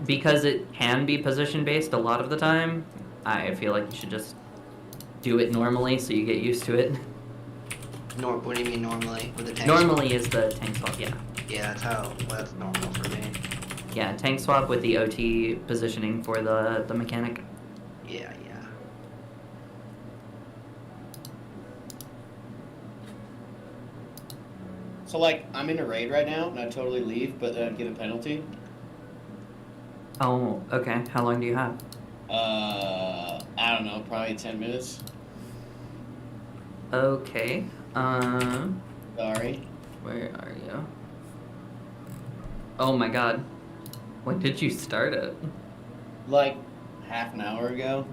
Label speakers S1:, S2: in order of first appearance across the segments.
S1: Because it can be position based a lot of the time, I feel like you should just do it normally so you get used to it.
S2: What do you mean normally? With the tank
S1: Normally
S2: swap?
S1: is the tank swap, yeah.
S2: Yeah, that's normal for me.
S1: Yeah, tank swap with the OT positioning for the mechanic.
S2: Yeah.
S3: So, like, I'm in a raid right now, and I'd totally leave, but then I'd get a penalty.
S1: Oh, okay. How long do you have?
S3: I don't know, probably 10 minutes.
S1: Okay.
S3: Sorry.
S1: Where are you? Oh my god. When did you start it?
S3: Like, half an hour ago.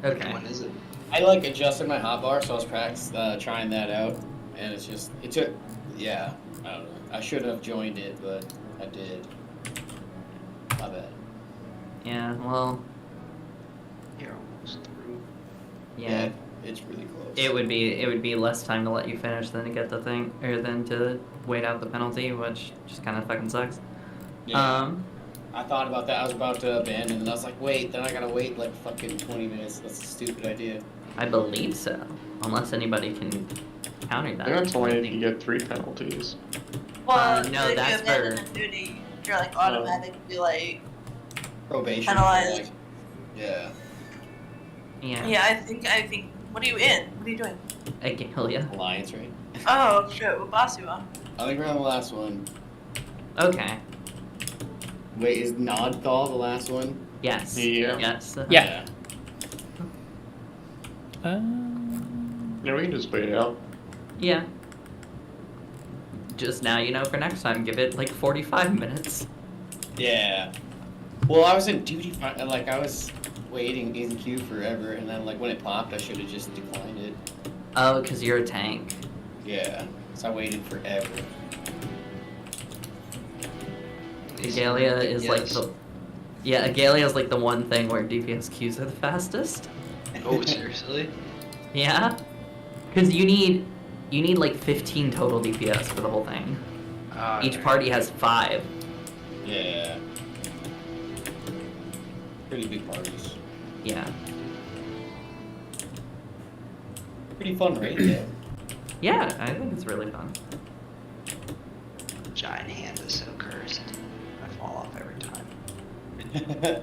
S2: Which
S1: Okay.
S2: one is it?
S3: I, like, adjusted my hotbar, so I was trying that out. And it took, yeah, I don't know. I should have joined it, but I did. My bad.
S1: Yeah, well,
S2: You're almost through.
S1: yeah.
S3: It's really close.
S1: It would be less time to let you finish than to get the thing, or than to wait out the penalty, which just kind of fucking sucks.
S3: Yeah. I thought about that. I was about to abandon, and I was like, wait, then I gotta wait like fucking 20 minutes. That's a stupid idea.
S1: I believe so, unless anybody can counter that.
S4: They're not telling you get 3 penalties.
S5: Well,
S1: no,
S5: if
S1: that's
S5: you abandon
S1: for-
S5: a duty, you're like automatically like
S3: Probation.
S5: penalized.
S3: Like, yeah.
S1: Yeah.
S5: Yeah, I think. What are you in? What are you doing?
S1: Agalia.
S3: Alliance, right?
S5: Oh shit, what boss you on?
S3: I think we're on the last one.
S1: Okay.
S3: Wait, is Nodthal the last one?
S1: Yes.
S4: Yeah.
S1: Yes.
S6: Yeah.
S4: Yeah, we can just wait it out.
S1: Yeah. Just now, you know, for next time, give it like 45 minutes.
S3: Yeah. Well, I was in duty, like, I was waiting in queue forever, and then, like, when it popped, I should have just declined it.
S1: Oh, because you're a tank.
S3: Yeah. So I waited forever.
S1: Agalia is like the... Yeah, Agalia is like the one thing where DPS queues are the fastest.
S2: Oh, seriously?
S1: Yeah? Because you need like 15 total DPS for the whole thing. Each party has 5.
S3: Yeah. Pretty big parties.
S1: Yeah.
S3: Pretty fun raid, though.
S1: Yeah, I think it's really fun.
S2: Giant hand is so cursed. I fall off every time.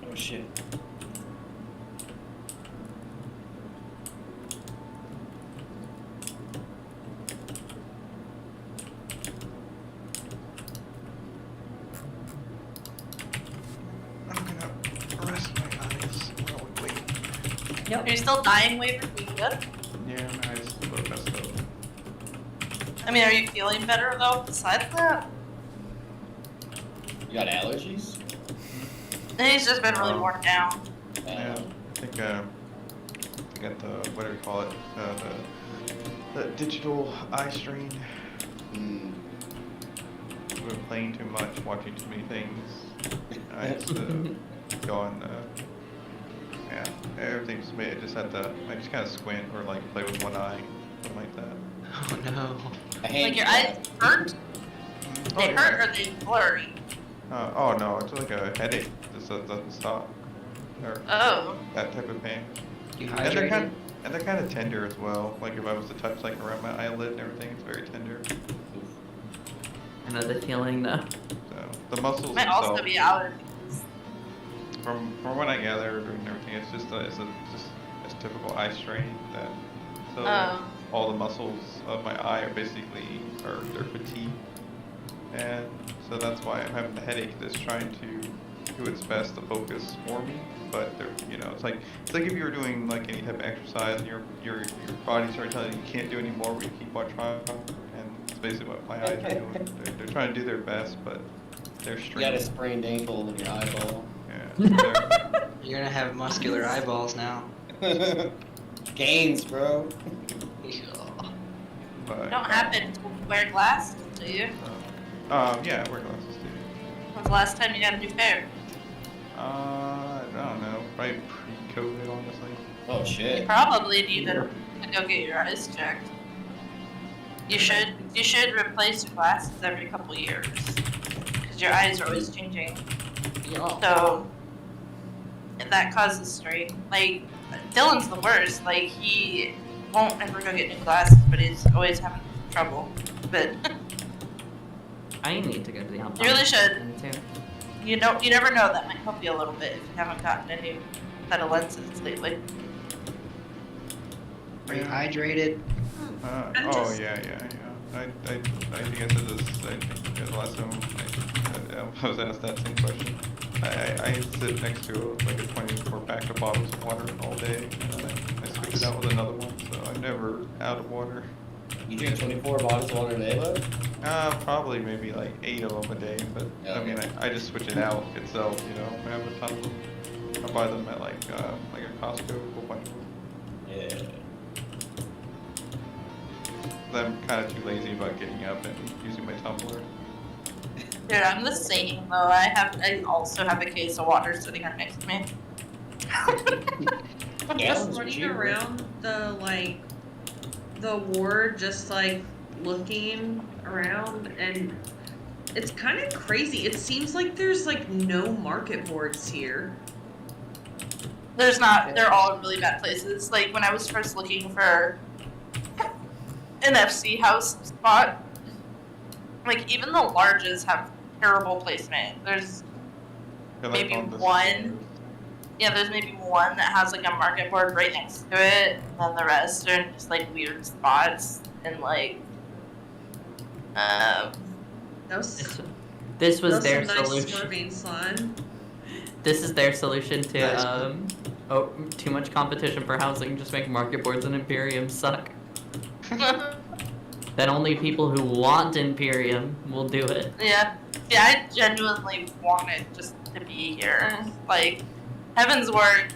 S3: Oh shit.
S2: I'm gonna rest my eyes while we wait.
S5: Are you still dying, Waver? Are you good?
S4: Yeah, my eyes a little messed up.
S5: I mean, are you feeling better though? Besides that,
S3: You got allergies?
S5: and he's just been really worn down.
S4: Yeah, I think I got the, what do we call it? The digital eye strain.
S3: Mm.
S4: We've been playing too much, watching too many things. I just go on, yeah, everything just made it. Just had to, I just kind of squint or like play with one eye, something like that.
S2: Oh no.
S3: I hate
S5: Like your eyes hurt?
S4: Oh,
S5: They
S4: yeah.
S5: hurt or they blurry?
S4: Oh no, it's like a headache. Just doesn't stop. Or
S5: Oh.
S4: that type of pain.
S2: You
S4: And they're
S2: hydrated?
S4: kind of tender as well. Like if I was to touch like around my eyelid and everything, it's very tender.
S1: I know the feeling though.
S4: So the muscles
S5: Might also
S4: themselves,
S5: be allergies.
S4: from what I gather and everything, it's just a typical eye strain that so
S5: Oh.
S4: all the muscles of my eye are basically they're fatigued, and so that's why I'm having the headache that's trying to do its best to focus for me. But they're, you know, it's like if you were doing like any type of exercise and your body started telling you can't do anymore, but you keep on trying, and it's basically what my eyes are doing. They're trying to do their best, but they're
S3: You got a
S4: strained.
S3: sprained ankle in your eyeball.
S4: Yeah,
S2: You're gonna have muscular eyeballs now.
S3: Gains, bro.
S4: but,
S5: You don't happen to wear glasses, do you?
S4: yeah, I wear glasses too.
S5: When's the last time you got a new pair?
S4: I don't know, probably pre-COVID, honestly.
S3: Oh
S5: You
S3: shit.
S5: probably need to go get your eyes checked. You should replace your glasses every couple years because your eyes are always changing.
S1: Yeah.
S5: So that causes strain. Like Dylan's the worst. Like he won't ever go get new glasses, but he's always having trouble. But
S1: I need to go to the optometrist.
S5: you really should.
S1: Too.
S5: You never know. That might help you a little bit if you haven't gotten a new set of lenses lately.
S2: Are you hydrated?
S5: I'm
S4: Oh
S5: just-
S4: yeah. I think I said this. I think the last time I was asked that same question. I sit next to like a 24-pack of bottles of water all day, and then I switch it out with another one, so I'm never out of water.
S3: You drink 24 bottles of water a day, bud?
S4: Probably maybe like 8 of them a day, but
S3: Yeah,
S4: I mean,
S3: okay.
S4: I just switch it out itself, you know. I have a ton of them. I buy them at like a Costco, a whole bunch of them.
S3: Yeah.
S4: I'm kind of too lazy about getting up and using my tumbler.
S5: Dude, I'm the same though. I also have a case of water sitting right next to me.
S6: I'm
S3: Yeah,
S6: just
S3: it's
S6: running
S3: cheaper.
S6: around the ward, just like looking around, and it's kind of crazy. It seems like there's like no market boards here.
S5: There's not. They're all in really bad places. Like when I was first looking for an FC house spot, like even the larges have terrible placement. There's
S4: They're, like,
S5: maybe
S4: on the
S5: one.
S4: stairs.
S5: Yeah, there's maybe one that has like a market board right next to it, and then the rest are in just like weird spots and like
S6: Those,
S1: This was
S6: those
S1: their
S6: some nice
S1: solution.
S6: swerving slime.
S1: This is their solution to
S2: Nice.
S1: too much competition for housing. Just make market boards and Imperium suck. Then only people who want Imperium will do it.
S5: yeah. I genuinely want it just to be here. Like Heaven's Work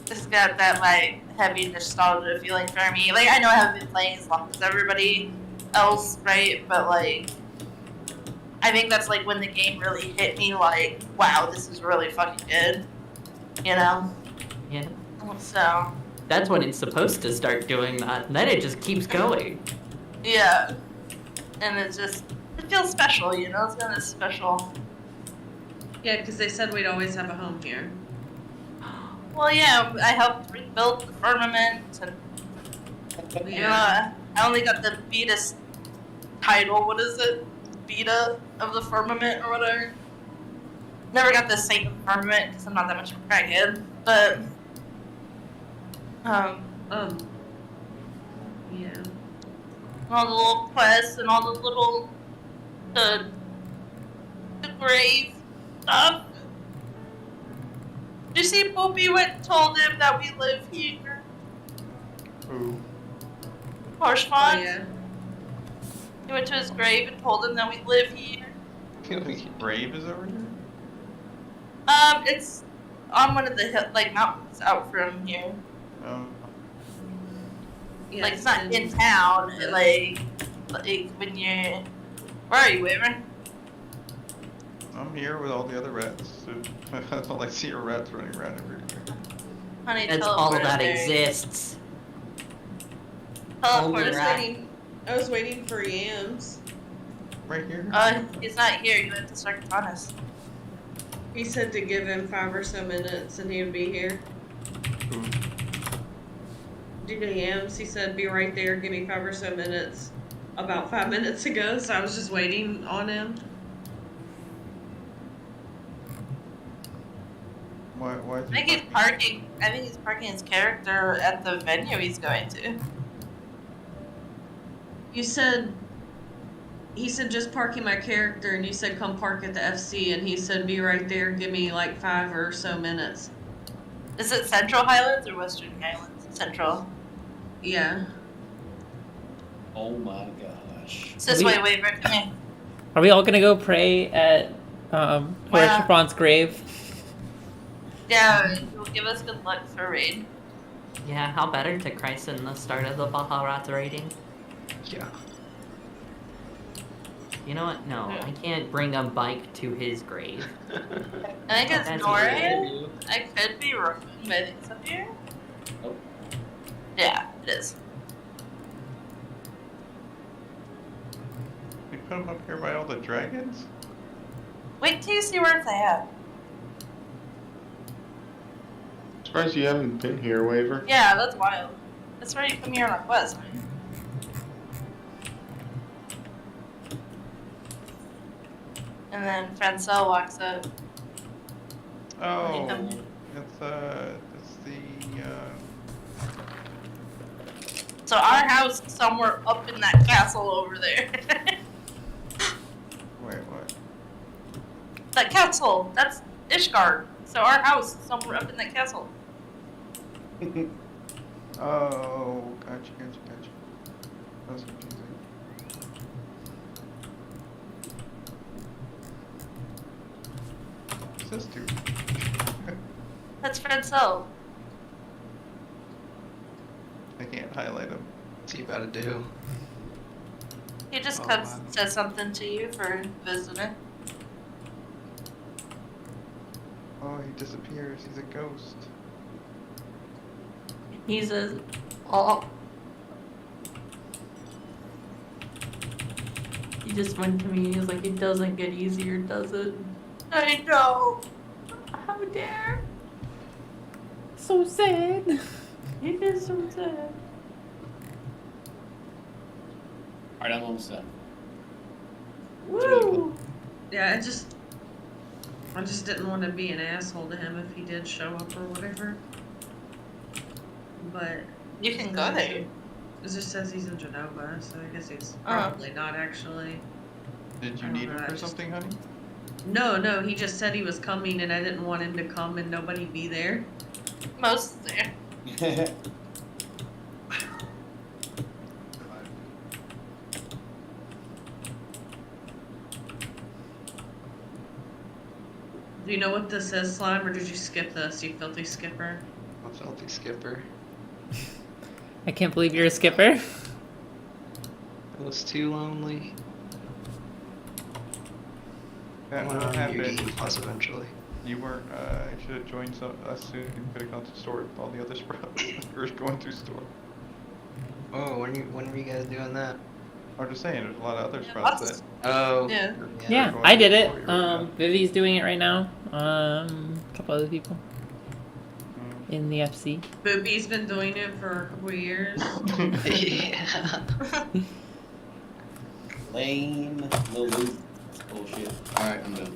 S5: has got that like heavy nostalgia feeling for me. Like I know I haven't been playing as long as everybody else, right? But like I think that's like when the game really hit me like, wow, this is really fucking good. You know?
S1: Yeah.
S5: So
S1: That's when it's supposed to start doing that. And then it just keeps going.
S5: yeah. And it's just it feels special, you know, it's kind of special.
S6: Yeah, because they said we'd always have a home here.
S5: Well yeah, I helped rebuild the firmament and
S6: Yeah.
S5: I only got the beta title. What is it? Beta of the firmament or whatever. Never got the Saint firmament because I'm not that much of a crackhead. But
S6: Yeah.
S5: all the little quests and all the little the grave stuff. Did you see Poopy went and told him that we live here?
S4: Ooh.
S5: Harshfont?
S6: Oh, yeah.
S5: He went to his grave and told him that we live here.
S4: Rave is over here?
S5: It's on one of the mountains out from here.
S4: Oh.
S6: Yeah,
S5: Like it's not
S6: and-
S5: in town. Like when you're, where are you, Waver?
S4: I'm here with all the other rats. That's all I see are rats running around everywhere.
S5: Honey,
S1: That's
S5: teleport
S1: all
S5: us
S1: that
S5: there.
S1: exists.
S5: Teleport
S1: Only
S5: us
S1: rat.
S5: there.
S6: I was waiting for Yams.
S4: Right here?
S5: He's not here. He went to Sarkotanis.
S6: He said to give him 5 or so minutes and he would be here.
S4: Ooh.
S6: Do you know Yams? He said, be right there, give me 5 or so minutes. About 5 minutes ago, so I was just waiting on him.
S4: Why is
S5: I think he's parking. I think he's parking his character at the venue he's going to.
S6: You said, he said just parking my character, and you said come park at the FC, and he said be right there, give me like 5 or so minutes.
S5: Is it Central Highlands or Western Highlands? Central.
S6: Yeah.
S3: Oh my gosh.
S5: It's this
S7: We-
S5: way, Waver. Come here.
S7: Are we all gonna go pray at Horshaphron's grave?
S5: Yeah, will give us good luck for raid.
S1: Yeah, how better to Christ in the start of the Baharat raiding?
S2: Yeah.
S1: You know what? No, I can't bring a bike to his grave.
S5: I think it's
S1: That's
S5: Norway. I could be wrong, but I think it's up here.
S3: Nope.
S5: Yeah, it is.
S4: put them up here by all the dragons?
S5: Wait till you see where it's at.
S8: Surprised you haven't been here, Waver.
S5: Yeah, that's wild. That's why you come here on a quest. And then Francel walks up.
S4: Oh,
S5: come
S4: it's the
S5: So our house is somewhere up in that castle over there.
S4: wait, what?
S5: That castle, that's Ishgard. So our house is somewhere up in that castle.
S4: Oh, gotcha. That was confusing. What's this dude?
S5: That's Francel.
S4: I can't highlight him.
S2: What's he about to do?
S5: He just
S2: Oh,
S5: comes
S2: wow.
S5: says something to you for visiting.
S4: Oh, he disappears. He's a ghost.
S5: He says, "Oh." He just went to me. He's like, "It doesn't get easier, does it?" I know. How dare?
S7: So sad.
S5: It is so sad.
S3: Alright, I'm almost done.
S5: Woo!
S6: Yeah, I just didn't want to be an asshole to him if he did show up or whatever. But
S5: You can go there.
S6: it just says he's in Genova, so I guess he's
S5: Uh-huh.
S6: probably not actually.
S4: Did you
S6: I don't
S4: need
S6: know,
S4: him
S6: I
S4: for
S6: just-
S4: something, honey?
S6: No, he just said he was coming and I didn't want him to come and nobody be there.
S5: Most there.
S6: Do you know what this is, Slime, or did you skip this, you filthy skipper?
S2: I'm a filthy skipper.
S7: I can't believe you're a skipper.
S2: It was too lonely. I
S4: That
S2: went
S4: would
S2: on New
S4: happen.
S2: Game Plus eventually.
S4: You weren't. You should have joined us soon. You could have gone to store with all the other sprouts. You were going through store.
S2: Oh, when were you guys doing that?
S4: I'm just saying, there's a lot of other
S5: Yeah,
S4: sprouts
S5: lots
S4: that.
S2: Oh.
S5: Yeah.
S7: Yeah,
S4: going
S7: I did
S4: through
S7: it.
S4: store right now.
S7: Vivi's doing it right now. A couple other people
S4: Mm.
S7: in the FC.
S6: Boopy's been doing it for a couple of years.
S2: Yeah.
S3: Lame. No loot. That's bullshit. Alright, I'm done.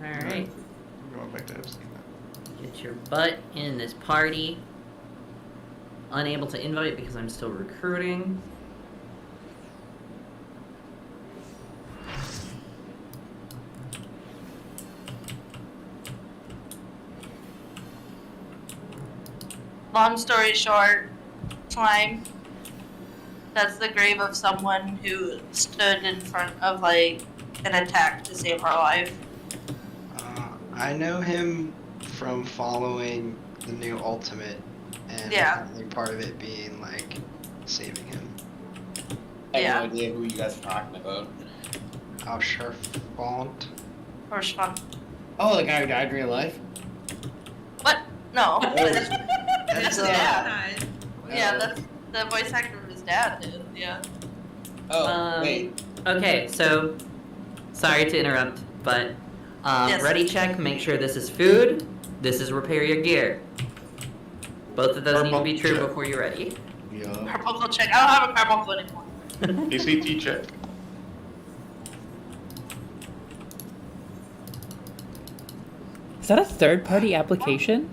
S1: Alright.
S4: I'm going back to FC now.
S1: Get your butt in this party. Unable to invite because I'm still recruiting.
S5: Long story short, Slime. That's the grave of someone who stood in front of like an attack to save our life.
S2: I know him from following the new Ultimate, and
S5: Yeah.
S2: apparently part of it being like saving him.
S3: I
S5: Yeah.
S3: have no idea who you guys are talking about.
S2: Oh, sure, font.
S5: Or Shwan.
S3: Oh, the guy who died in real life?
S5: What? No.
S2: That's,
S5: That's
S6: Dad.
S5: Yeah, that's the voice actor of his dad did. Yeah.
S3: Oh, wait.
S1: Okay, so sorry to interrupt, but
S5: Yes.
S1: ready check, make sure this is food, this is repair your gear. Both of those need to be true
S8: Check.
S1: before you're ready.
S3: Yeah.
S5: Carbuncle check. I don't have a carbuncle anymore.
S8: ACT check.
S7: Is that a third-party application?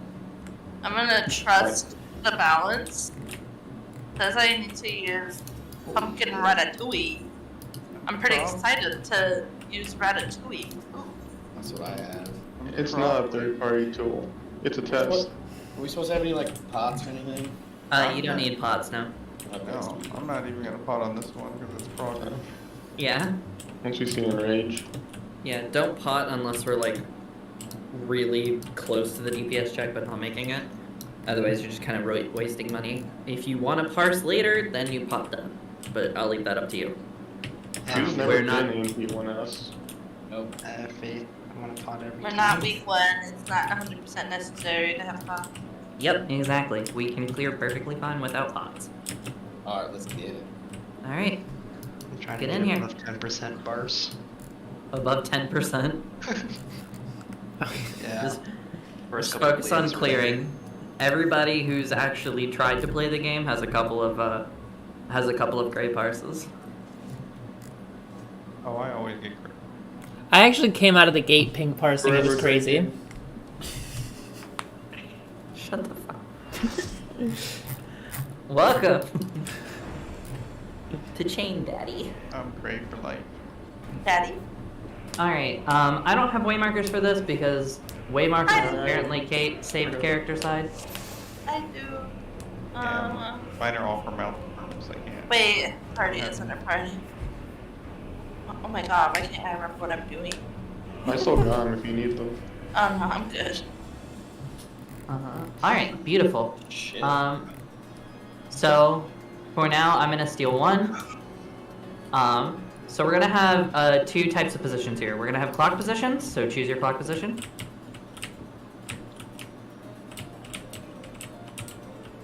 S5: I'm gonna trust the balance. Says I need to use pumpkin ratatouille. I'm pretty excited to use ratatouille. Ooh.
S3: That's what I have.
S8: It's not a third-party tool. It's a test.
S3: What? Are we supposed to have any, like, pots or anything?
S1: You don't need pots now.
S3: Okay,
S4: No,
S3: sweet.
S4: I'm not even gonna pot on this one because it's Progging.
S1: Yeah?
S8: Once we see enrage.
S1: Yeah, don't pot unless we're like really close to the DPS check but not making it. Otherwise you're just kind of wasting money. If you want to parse later, then you pot them. But I'll leave that up to you.
S8: Who's never
S1: we're
S8: been
S1: not-
S8: in P1S?
S3: Nope.
S2: Faith, I want to pot every
S5: We're
S2: time.
S5: not week one. It's not 100% necessary to have fun.
S1: Yep, exactly. We can clear perfectly fine without pots.
S3: Alright, let's get it.
S1: Alright.
S2: I'm trying
S1: Get
S2: to
S1: in
S2: get
S1: here.
S2: above 10% bars.
S1: Above 10%.
S2: Yeah.
S1: Just
S2: First couple
S1: focus on
S2: plays were
S1: clearing. Everybody who's actually tried to play the game has a couple of gray parses.
S4: Oh, I always get crit.
S7: I actually came out of the gate ping parsing. It was
S8: Forever
S7: crazy.
S8: taken.
S1: Shut the fuck. Welcome to Chain Daddy.
S4: I'm great for life.
S5: Daddy.
S1: Alright, I don't have waymarkers for this because waymarkers is apparently Kate saved character side.
S5: I do.
S4: Yeah, mine are all for mountain firms. I can't.
S5: Wait, party isn't a party. Oh my god, why can't I remember what I'm doing?
S8: I still got them if you need them.
S5: Oh no, I'm good.
S1: Alright, beautiful.
S3: Shit.
S1: So for now I'm gonna steal one. So we're gonna have two types of positions here. We're gonna have clock positions, so choose your clock position.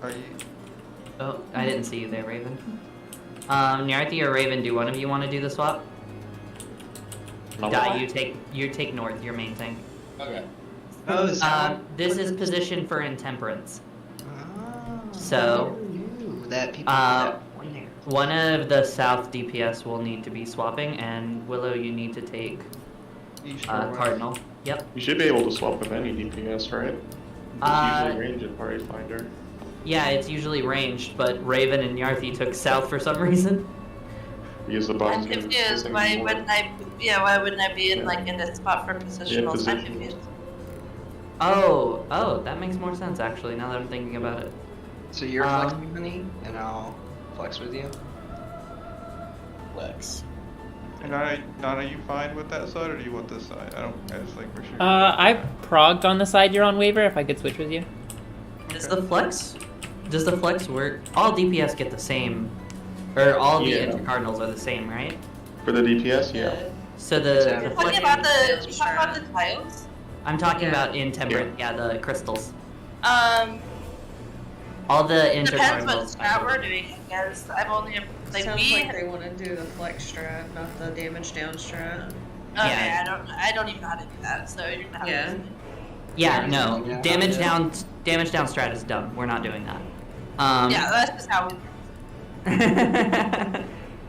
S4: Are you?
S1: Oh, I didn't see you there, Raven. Nyarthi or Raven, do one of you want to do the swap? Dai, you take north, your main thing.
S3: Okay.
S2: Oh,
S1: This is position for intemperance.
S2: Oh,
S1: So,
S2: I knew that people
S1: uh,
S2: do that one there.
S1: One of the south DPS will need to be swapping, and Willow, you need to take
S4: East
S1: Cardinal. Yep.
S8: You should be able to swap with any DPS, right? It's usually range in Party Finder.
S1: Yeah, it's usually ranged, but Raven and Nyarthi took south for some reason.
S8: Because the boss
S5: I'm confused. Why wouldn't I? Yeah, why wouldn't I be in like in a spot for positionals? I'm
S8: positionals.
S5: confused.
S1: Oh, that makes more sense actually. Now that I'm thinking about it.
S2: So you're flexing with me, and I'll flex with you.
S3: Lex.
S4: And Nana, are you fine with that side, or do you want this side? I just like for sure.
S7: I progged on the side you're on, Waver, if I could switch with you.
S1: Does the flex work? All DPS get the same, or all the
S8: Yeah.
S1: intercardinals are the same, right?
S8: For the DPS, yeah.
S1: So
S2: Exactly.
S1: the
S5: You're
S1: flex,
S5: talking about the tiles.
S1: I'm talking
S6: Yeah.
S1: about intemperate, yeah, the crystals.
S5: Um,
S1: All the
S5: depends what
S1: intercardinals.
S5: strat we're doing. I guess I've only like
S6: Sounds
S5: we.
S6: like they want to do the flex strat, not the damage down strat.
S5: Okay,
S1: Yeah.
S5: I don't even know how to do that. So you're gonna have
S6: Yeah.
S5: to.
S1: Yeah, no,
S2: Yeah.
S1: damage down strat is dumb. We're not doing that.
S5: Yeah, that's just how we.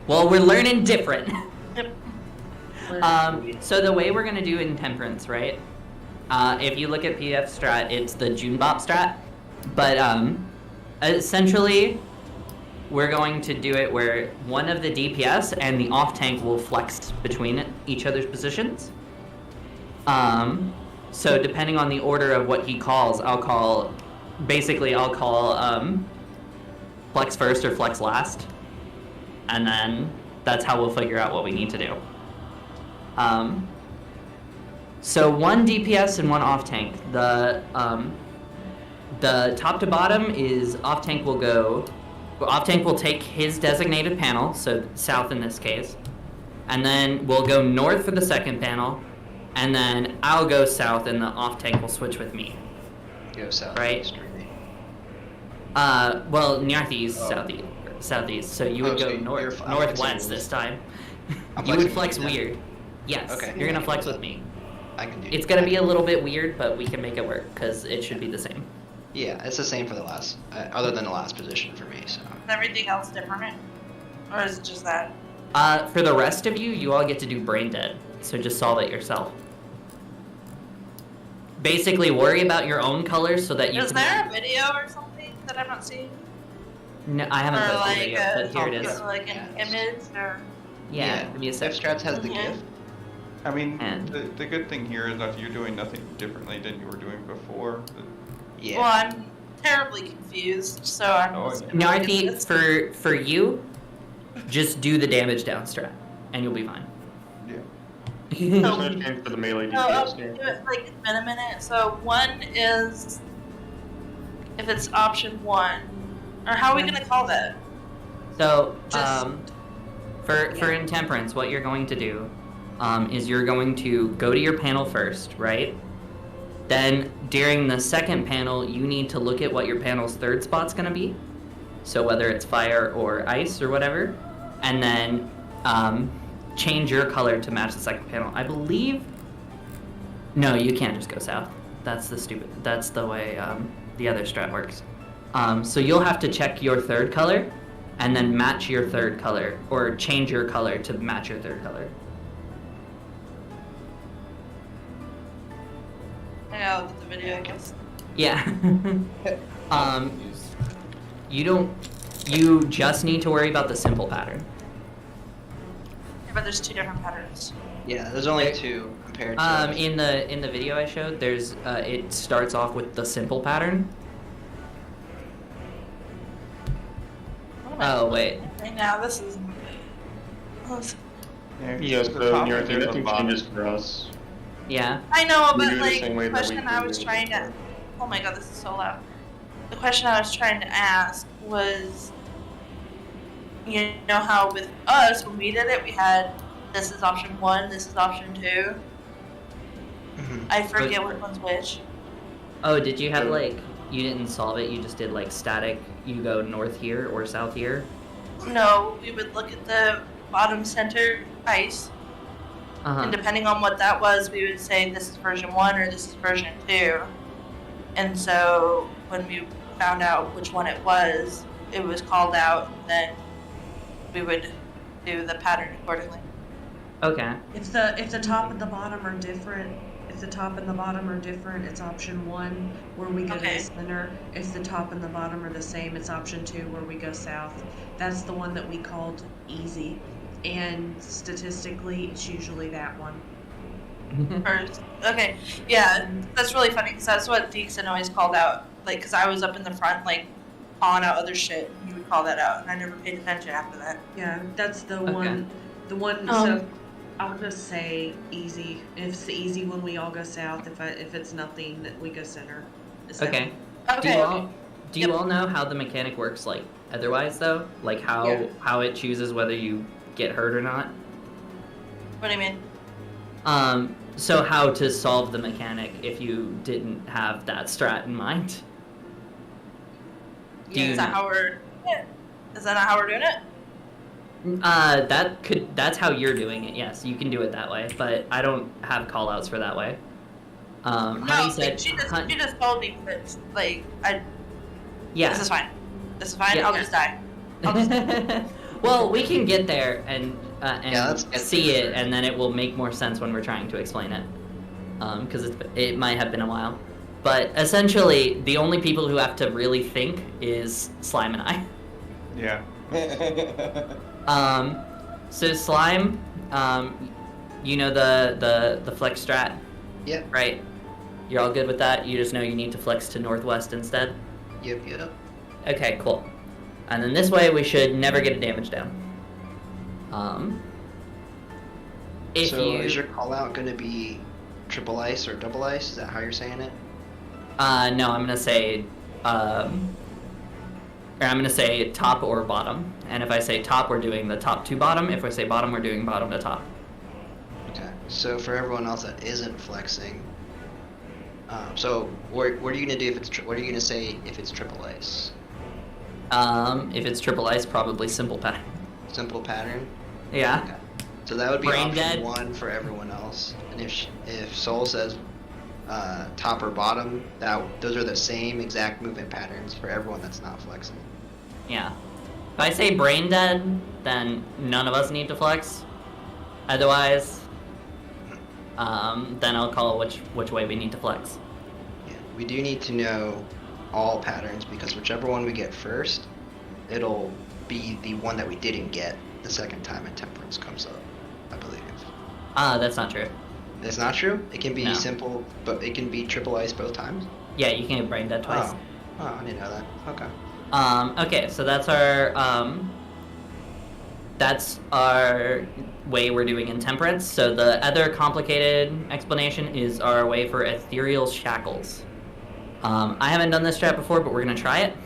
S1: Well, we're learning different.
S5: Yep.
S1: So the way we're gonna do intemperance, right? If you look at PF strat, it's the Junebop strat, but essentially, we're going to do it where one of the DPS and the off tank will flex between each other's positions. So depending on the order of what he calls, I'll call flex first or flex last, and then that's how we'll figure out what we need to do. So one DPS and one off tank. The top to bottom is off tank will go. Off tank will take his designated panel, so south in this case, and then we'll go north for the second panel, and then I'll go south, and the off tank will switch with me.
S2: Go south.
S1: Right.
S2: East, really.
S1: Well, Nyarthi's
S2: Oh.
S1: southeast, so you would
S2: Oh, so
S1: go
S2: you're
S1: north,
S2: I'm
S1: northwest
S2: flexing
S1: this time.
S2: I'm
S1: You would
S2: flexing
S1: flex
S2: with you
S1: weird. Yes,
S2: Okay.
S1: you're gonna flex with me.
S2: I can do.
S1: It's gonna
S2: I
S1: be a
S2: can-
S1: little bit weird, but we can make it work because it should be the same.
S2: Yeah, it's the same for the last, other than the last position for me. So.
S5: Is everything else different, or is it just that?
S1: For the rest of you, you all get to do brain dead, so just solve it yourself. Basically, worry about your own colors so that you
S5: Is
S1: can.
S5: there a video or something that I'm not seeing?
S1: No, I haven't
S5: Or
S1: posted
S5: like
S1: it yet, but here it is.
S5: like an
S2: Yes.
S5: image or.
S1: Yeah, give me a sec.
S2: F Strats has the
S5: Mhm.
S2: gift.
S4: I mean,
S1: And-
S4: the good thing here is that you're doing nothing differently than you were doing before.
S2: Yeah.
S5: Well, I'm terribly confused, so I'm.
S4: Oh,
S5: just
S4: yeah.
S5: gonna
S1: No, I
S5: look at
S1: think
S5: this.
S1: for you, just do the damage down strat, and you'll be fine.
S4: Yeah.
S8: There's no change for the melee
S5: No,
S8: DPS here.
S5: like it's been a minute. So one is if it's option one, or how are we gonna call that?
S1: So,
S5: Just-
S1: for intemperance, what you're going to do, is you're going to go to your panel first, right? Then during the second panel, you need to look at what your panel's third spot's gonna be. So whether it's fire or ice or whatever, and then change your color to match the second panel. I believe. No, you can't just go south. That's the way the other strat works. So you'll have to check your third color, and then match your third color, or change your color to match your third color.
S5: I gotta look at the video, I guess.
S1: Yeah. You just need to worry about the simple pattern.
S5: Yeah, but there's 2 different patterns.
S2: Yeah, there's only 2 compared to.
S1: In the video I showed, there's it starts off with the simple pattern. Oh wait.
S5: Right now, this is.
S8: Yeah, so nothing changes for us.
S1: Yeah.
S5: I know,
S8: We
S5: but
S8: do the
S5: like
S8: same way
S5: the
S8: that we
S5: question I
S8: do
S5: was
S8: it.
S5: trying to. Oh my god, this is so loud. The question I was trying to ask was, you know how with us when we did it, we had this is option 1, this is option 2.
S2: Mhm.
S5: I forget which one's which.
S1: Oh, did you have like you didn't solve it? You just did like static. You go north here or south here.
S5: No, we would look at the bottom center ice, and depending on what that was, we would say this is version 1 or this is version 2. And so when we found out which one it was called out, and then we would do the pattern accordingly.
S1: Okay.
S6: If the top and the bottom are different, it's option 1 where we go to
S5: Okay.
S6: the center. If the top and the bottom are the same, it's option 2 where we go south. That's the one that we called easy, and statistically, it's usually that one.
S5: First. Okay, yeah, that's really funny because that's what Deekson always called out. Like, because I was up in the front, like, calling out other shit, and he would call that out, and I never paid attention after that.
S6: Yeah, that's the
S1: Okay.
S6: one. The one. So I'll just say easy. If it's the easy one, we all go south. If it's nothing, we go center. Is that-
S1: Okay.
S5: Okay.
S1: Do you all know how the mechanic works? Like otherwise though, like how it chooses whether you get hurt or not.
S5: What do you mean?
S1: So how to solve the mechanic if you didn't have that strat in mind? Do you
S5: Is that
S1: know?
S5: how we're? Yeah. Is that not how we're doing it?
S1: That's how you're doing it. Yes, you can do it that way, but I don't have callouts for that way.
S5: No,
S1: Honey said,
S5: she just told me that like
S1: yeah.
S5: this is fine. This is fine.
S1: Yeah.
S5: I'll just die. I'll just
S1: Well, we can get there and
S2: let's get
S1: see
S2: there
S1: it, and then it will make more sense when we're trying to explain it. Because it might have been a while. But essentially, the only people who have to really think is Slime and I.
S4: Yeah.
S1: So Slime, you know the flex strat,
S2: Yep.
S1: right? You're all good with that? You just know you need to flex to northwest instead?
S2: Yep.
S1: Okay, cool. And then this way we should never get a damage down. If
S2: So
S1: you...
S2: is your call out gonna be triple ice or double ice? Is that how you're saying it?
S1: No, I'm gonna say, or I'm gonna say top or bottom. And if I say top, we're doing the top to bottom. If I say bottom, we're doing bottom to top.
S2: Okay. So for everyone else that isn't flexing, so what are you gonna do if it's what are you gonna say if it's triple ice?
S1: If it's triple ice, probably simple pattern.
S2: Simple pattern.
S1: Yeah.
S2: Okay. So that would be
S1: Brain
S2: option
S1: dead.
S2: 1 for everyone else. And if Soul says top or bottom, those are the same exact movement patterns for everyone that's not flexing.
S1: Yeah. If I say brain dead, then none of us need to flex. Otherwise, then I'll call which way we need to flex.
S2: Yeah, we do need to know all patterns because whichever one we get first, it'll be the one that we didn't get the second time Intemperance comes up, I believe.
S1: That's not true.
S2: That's not true? It can be
S1: No.
S2: simple, but it can be triple ice both times?
S1: Yeah, you can get brain dead twice.
S2: Oh, I didn't know that. Okay.
S1: Okay, so that's our way we're doing Intemperance. So the other complicated explanation is our way for Ethereal Shackles. I haven't done this strat before, but we're gonna try it.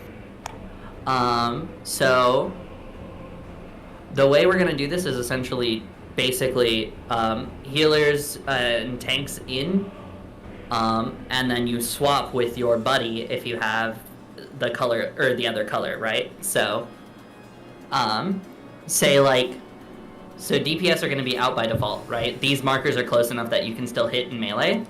S1: So the way we're gonna do this is essentially, basically, healers and tanks in, and then you swap with your buddy if you have the color or the other color, right? So, say like So DPS are going to be out by default, right? These markers are close enough that you can still hit in melee.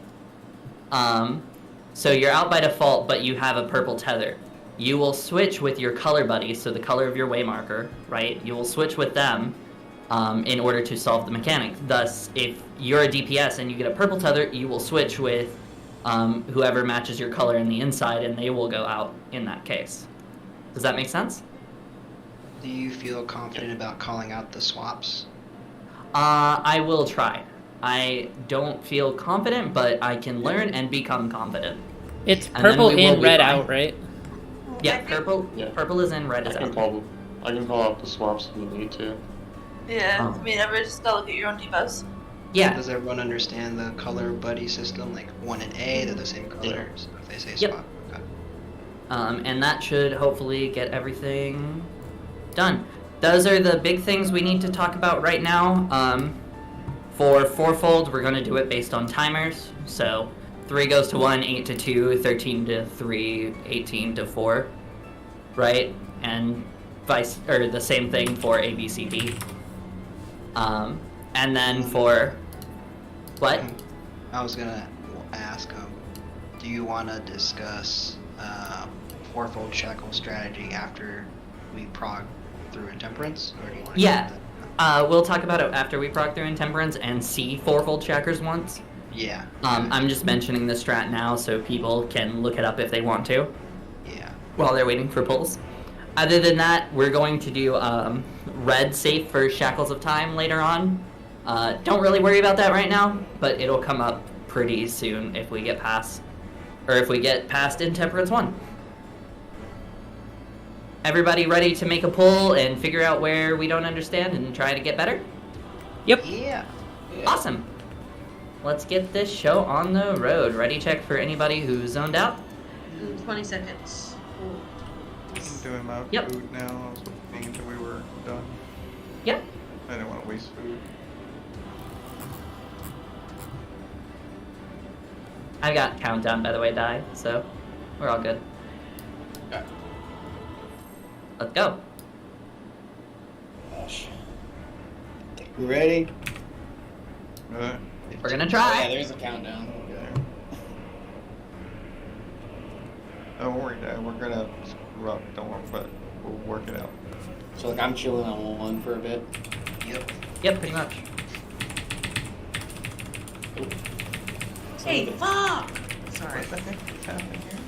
S1: So you're out by default, but you have a purple tether. You will switch with your color buddies, so the color of your way marker, right? You will switch with them in order to solve the mechanic. Thus, if you're a DPS and you get a purple tether, you will switch with whoever matches your color in the inside, and they will go out in that case. Does that make sense?
S2: Do you feel confident about calling out the swaps?
S1: I will try. I don't feel confident, but I can learn and become confident.
S7: It's
S1: And then
S7: purple
S1: we will
S7: in,
S1: be
S7: red
S1: fine.
S7: out, right?
S1: Yeah, purple.
S8: Yeah.
S1: Purple is in, red is
S8: I can
S1: out.
S8: call out the swaps if you need to.
S5: Yeah,
S1: Oh.
S5: I mean, everyone just gotta look at your own debuffs.
S1: Yeah.
S2: Does everyone understand the color buddy system? Like 1 and A, they're the same color. So if they say
S1: Yep.
S2: swap, okay.
S1: And that should hopefully get everything done. Those are the big things we need to talk about right now. For fourfold, we're going to do it based on timers. So 3 goes to 1, 8 to 2, 13 to 3, 18 to 4, right? And the same thing for A, B, C, D. And then for what?
S2: I was gonna ask, do you want to discuss fourfold shackle strategy after we prog through Intemperance, or do you want to?
S1: Yeah. We'll talk about it after we prog through Intemperance and see fourfold shackers once.
S2: Yeah.
S1: I'm just mentioning the strat now so people can look it up if they want to
S2: Yeah.
S1: while they're waiting for pulls. Other than that, we're going to do red safe for Shackles of Time later on. Don't really worry about that right now, but it'll come up pretty soon if we get past Intemperance 1. Everybody ready to make a pull and figure out where we don't understand and try to get better?
S7: Yep.
S2: Yeah.
S1: Awesome. Let's get this show on the road. Ready check for anybody who's zoned out?
S6: 20 seconds.
S4: I'm doing my
S1: Yep.
S4: food now. I was waiting until we were done.
S1: Yep.
S4: I didn't want to waste food.
S1: I got countdown, by the way, die, so we're all good.
S3: Okay.
S1: Let's go.
S3: Gosh. You ready?
S1: We're gonna
S3: Yeah,
S1: try.
S3: there's a countdown. Okay.
S4: Don't worry, Dad. We're gonna screw up. Don't worry, but we'll work it out.
S3: So like I'm chilling on 1 for a bit.
S2: Yep.
S1: Yep, pretty much.
S6: Hey, fuck! Sorry.
S4: What the heck is happening here?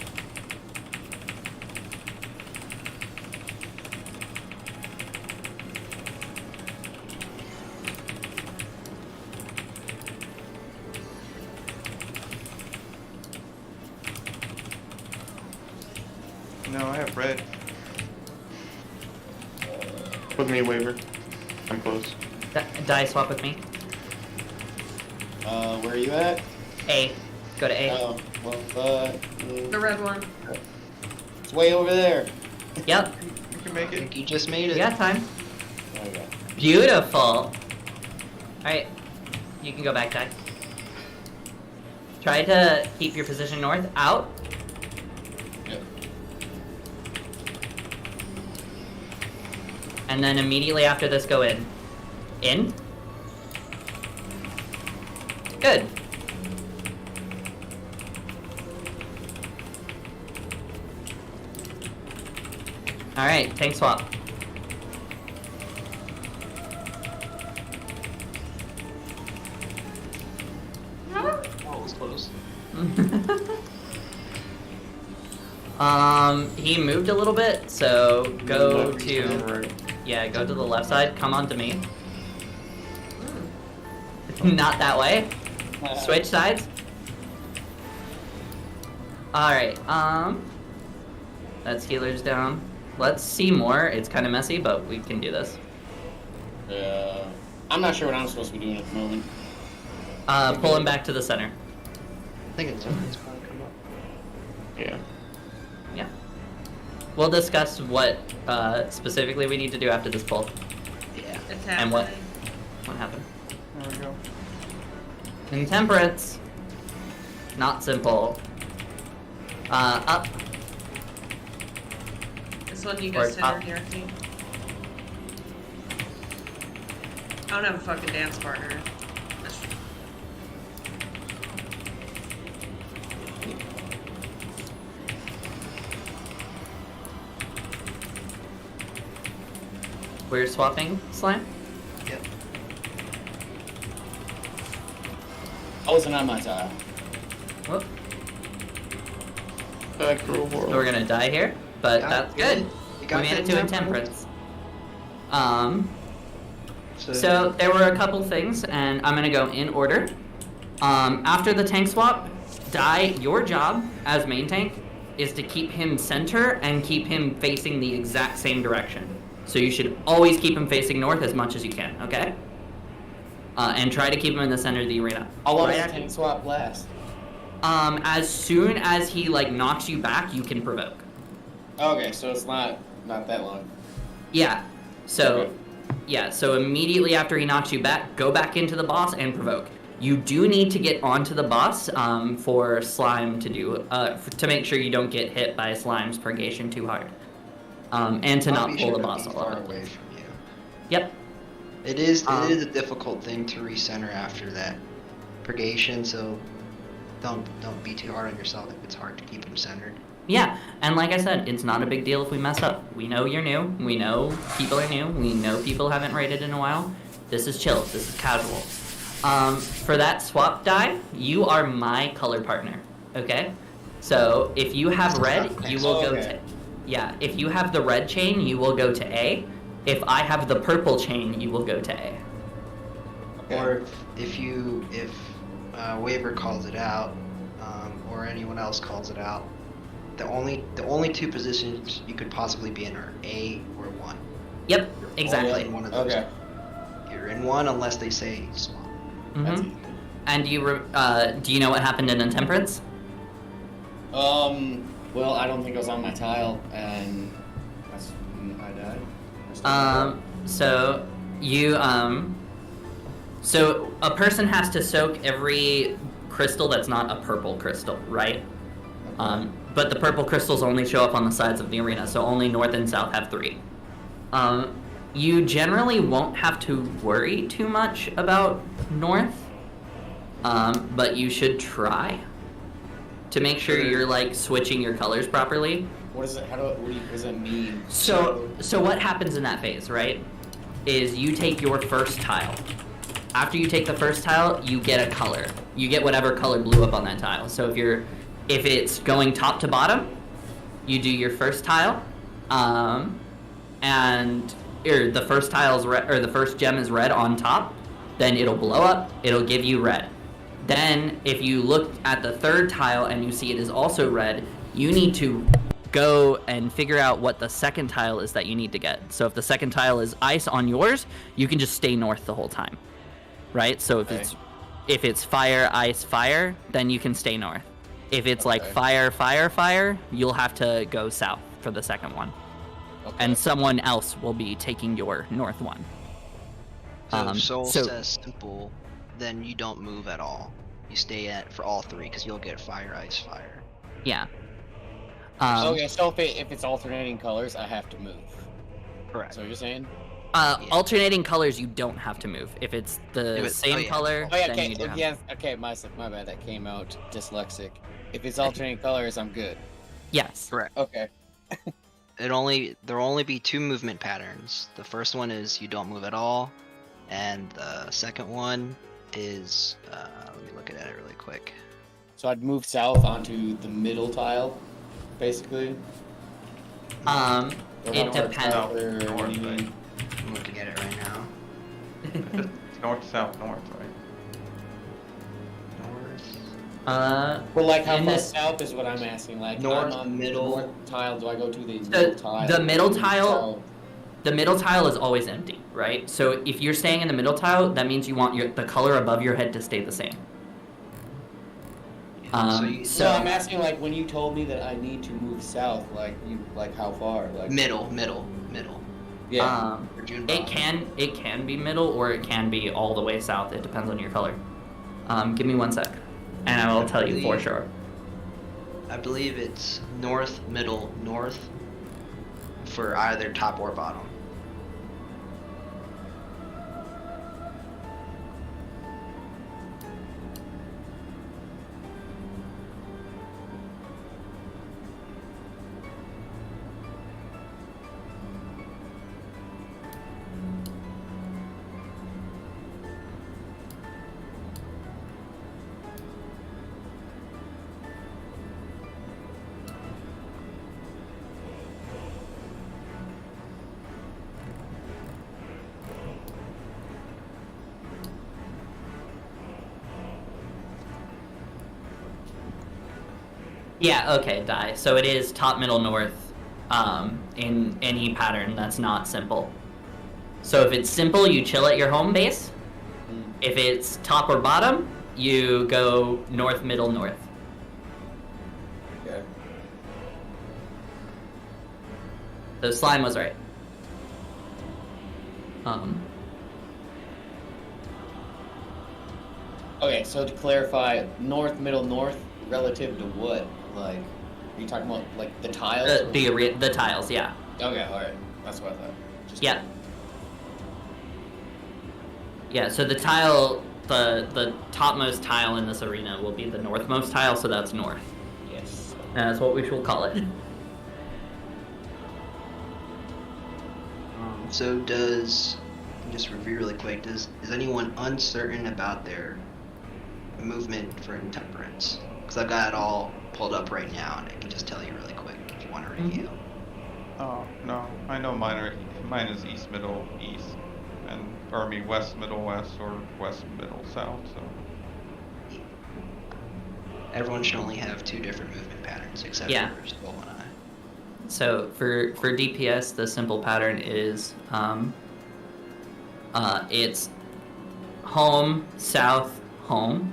S4: No, I have red.
S8: With me, Waver. I'm close.
S1: Die swap with me.
S3: Where are you at?
S1: A. Go to A.
S3: Oh, well,
S6: The red one.
S3: it's way over there.
S1: Yep.
S4: You can make
S2: I
S4: it.
S2: think you just made
S1: You
S2: it.
S1: got time.
S3: There we go.
S1: Beautiful. Alright. You can go back, Die. Try to keep your position north. Out.
S3: Yep.
S1: And then immediately after this, go in. In. Good. Alright, tank swap.
S2: Oh, it was close.
S1: He moved a little bit, so go
S8: Left and
S1: to,
S8: right.
S1: yeah, go to the left side, come on to me. Not that way. Switch sides. Alright, that's healers down. Let's see more. It's kind of messy, but we can do this.
S3: I'm not sure what I'm supposed to be doing at the moment.
S1: Pull him back to the center.
S2: I think Intemperance probably come up.
S8: Yeah.
S1: Yeah. We'll discuss what specifically we need to do after this pull.
S2: Yeah.
S6: It's
S1: And what?
S6: happening.
S1: What happened?
S4: There we go.
S1: Intemperance. Not simple. Up.
S6: This one you
S1: Or
S6: guys center
S1: top.
S6: here, I think. I don't have a fucking dance partner.
S1: We're swapping slime.
S2: Yep.
S3: I wasn't on my tile.
S1: Whoop.
S8: Back row
S1: So we're gonna die here, but
S2: Yeah,
S1: that's
S2: good.
S1: good.
S2: You
S1: We
S2: got
S1: made it
S2: that
S1: to
S2: intemperance.
S1: intemperance. So there were a couple things, and I'm gonna go in order. After the tank swap, your job as main tank is to keep him center and keep him facing the exact same direction. So you should always keep him facing north as much as you can, okay? And try to keep him in the center of the arena.
S3: How long
S1: Right
S3: does the
S1: after-
S3: tank swap last?
S1: As soon as he like knocks you back, you can provoke.
S3: Okay, so it's not that long.
S1: Yeah. So,
S3: Okay.
S1: yeah. So immediately after he knocks you back, go back into the boss and provoke. You do need to get onto the boss for slime to do to make sure you don't get hit by slime's purgation too hard, and to not
S2: Probably
S1: pull the
S2: shouldn't
S1: boss
S2: be
S1: all
S2: far
S1: over the
S2: away
S1: place.
S2: from you.
S1: Yep.
S2: It is
S1: Um,
S2: a difficult thing to recenter after that purgation, so don't be too hard on yourself if it's hard to keep them centered.
S1: Yeah, and like I said, it's not a big deal if we mess up. We know you're new. We know people are new. We know people haven't raided in a while. This is chill. This is casual. For that swap die, you are my color partner. Okay? So if you have red, you will go to. Yeah, if you have the red chain, you will go to A. If I have the purple chain, you will go to A.
S3: Okay.
S2: Or if Waiver calls it out, or anyone else calls it out, the only two positions you could possibly be in are A or 1.
S1: Yep,
S2: Only
S1: exactly.
S2: in one of those.
S3: Okay.
S2: You're in 1 unless they say swap.
S3: That's
S1: hmm
S3: easy.
S1: And do you know what happened in Intemperance?
S3: Well, I don't think it was on my tile, and that's when I died. I still
S1: So you so a person has to soak every crystal that's not a purple crystal, right? But the purple crystals only show up on the sides of the arena, so only north and south have 3. You generally won't have to worry too much about north, but you should try to make sure you're like switching your colors properly.
S3: What is it? What does it mean?
S1: So what happens in that phase, right, is you take your first tile. After you take the first tile, you get a color. You get whatever color blew up on that tile. So if it's going top to bottom, you do your first tile, and the first tile is red, or the first gem is red on top, then it'll blow up. It'll give you red. Then, if you look at the third tile and you see it is also red, you need to go and figure out what the second tile is that you need to get. So if the second tile is ice on yours, you can just stay north the whole time, right? So if it's fire, ice, fire, then you can stay north. If it's like fire, fire, fire, you'll have to go south for the second one.
S3: Okay.
S1: And someone else will be taking your north one.
S2: So if Soul says simple, then you don't move at all. You stay for all 3 because you'll get fire, ice, fire.
S1: Yeah.
S3: Okay, so if it's alternating colors, I have to move.
S2: Correct.
S3: So you're saying?
S1: Alternating colors, you don't have to move. If it's the same color,
S3: Oh yeah,
S1: then
S3: okay,
S1: you do.
S3: yeah, okay, my bad, that came out dyslexic. If it's alternating colors, I'm good.
S1: Yes.
S2: Correct.
S3: Okay.
S2: There'll only be 2 movement patterns. The first one is you don't move at all, and the second one is let me look at it really quick.
S3: So I'd move south onto the middle tile, basically. Or
S1: It
S3: north,
S1: depends.
S3: south, or
S4: North,
S3: what do you
S4: right?
S3: mean?
S2: I'm looking at it right now.
S4: It's north, south, north, right?
S2: North.
S3: Well, like how
S1: in
S3: far
S1: this-
S3: south is what I'm asking. Like
S2: North,
S3: I'm on
S2: middle.
S3: north tile. Do I go to the middle tile?
S1: The middle tile.
S3: South?
S1: The middle tile is always empty, right? So if you're staying in the middle tile, that means you want the color above your head to stay the same.
S3: So I'm asking, like, when you told me that I need to move south, like how far? Like
S2: Middle.
S3: Yeah.
S2: Or June
S1: It
S2: bottom.
S1: can be middle or it can be all the way south. It depends on your color. Give me 1 sec, and I will tell you for sure.
S2: I believe it's north, middle, north for either top or bottom.
S1: Yeah, okay, die. So it is top, middle, north, in any pattern that's not simple. So if it's simple, you chill at your home base. If it's top or bottom, you go north, middle, north.
S3: Okay.
S1: So slime was right.
S3: Okay, so to clarify, north, middle, north, relative to what? Like, are you talking about like the tiles? or-
S1: The tiles, yeah.
S3: Okay, all right, that's what I thought. Just
S1: Yeah. Yeah, so the tile, the topmost tile in this arena will be the northmost tile, so that's north.
S3: Yes.
S1: That's what we shall call it.
S2: So does, just review really quick, is anyone uncertain about their movement for Intemperance? Because I've got it all pulled up right now, and I can just tell you really quick if you want to review.
S4: Oh, no. I know mine is east, middle, east. West, middle, west, or west, middle, south, so.
S2: Everyone should only have 2 different movement patterns, except
S1: Yeah.
S2: for Skull and I.
S1: So for DPS, the simple pattern is it's home, south, home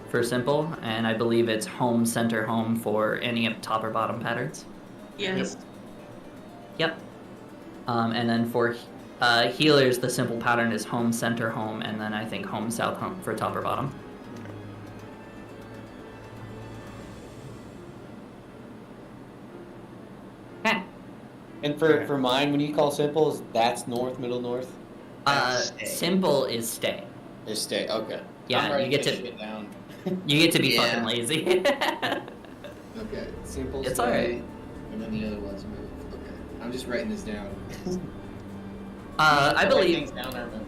S1: for simple, and I believe it's home, center, home for any of top or bottom patterns.
S6: Yes.
S1: Yep. And then for healers, the simple pattern is home, center, home, and then I think home, south, home for top or bottom. Okay.
S3: And for mine, when you call simples, that's north, middle, north.
S2: Stay.
S1: Simple is stay.
S3: Is stay. Okay.
S1: Yeah,
S3: I'm writing
S1: you get
S3: this
S1: to-
S3: shit down.
S1: You get to be
S2: Yeah.
S1: fucking lazy.
S3: Okay. Simple.
S1: It's
S3: stay,
S1: alright.
S3: And then the other ones move. Okay. I'm just writing this down.
S1: I
S3: If write
S1: believe.
S3: things down, I remember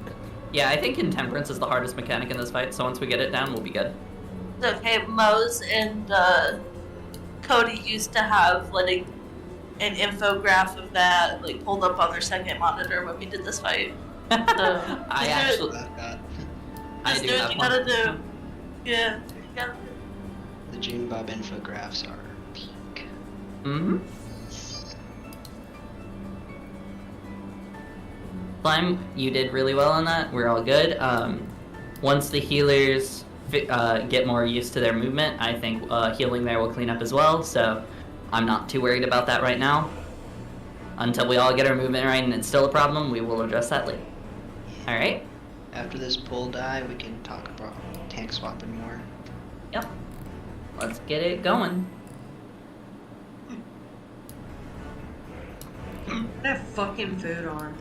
S3: it.
S1: Yeah, I think Intemperance is the hardest mechanic in this fight, so once we get it down, we'll be good.
S5: Okay, Mose and Cody used to have like an infograph of that like pulled up on their second monitor when we did this fight. So,
S1: I actually,
S2: I've got
S1: I
S5: just
S1: do
S5: do what
S1: have
S5: you
S1: one.
S5: gotta do. Yeah, you gotta do.
S2: the June Bob infographs are peak.
S1: Mm-hmm. Slime, you did really well on that. We're all good. Once the healers get more used to their movement, I think healing there will clean up as well. So I'm not too worried about that right now. Until we all get our movement right and it's still a problem, we will address that later. All right.
S2: After this pull die, we can talk about tank swapping more.
S1: Yep. Let's get it going.
S6: That fucking food on.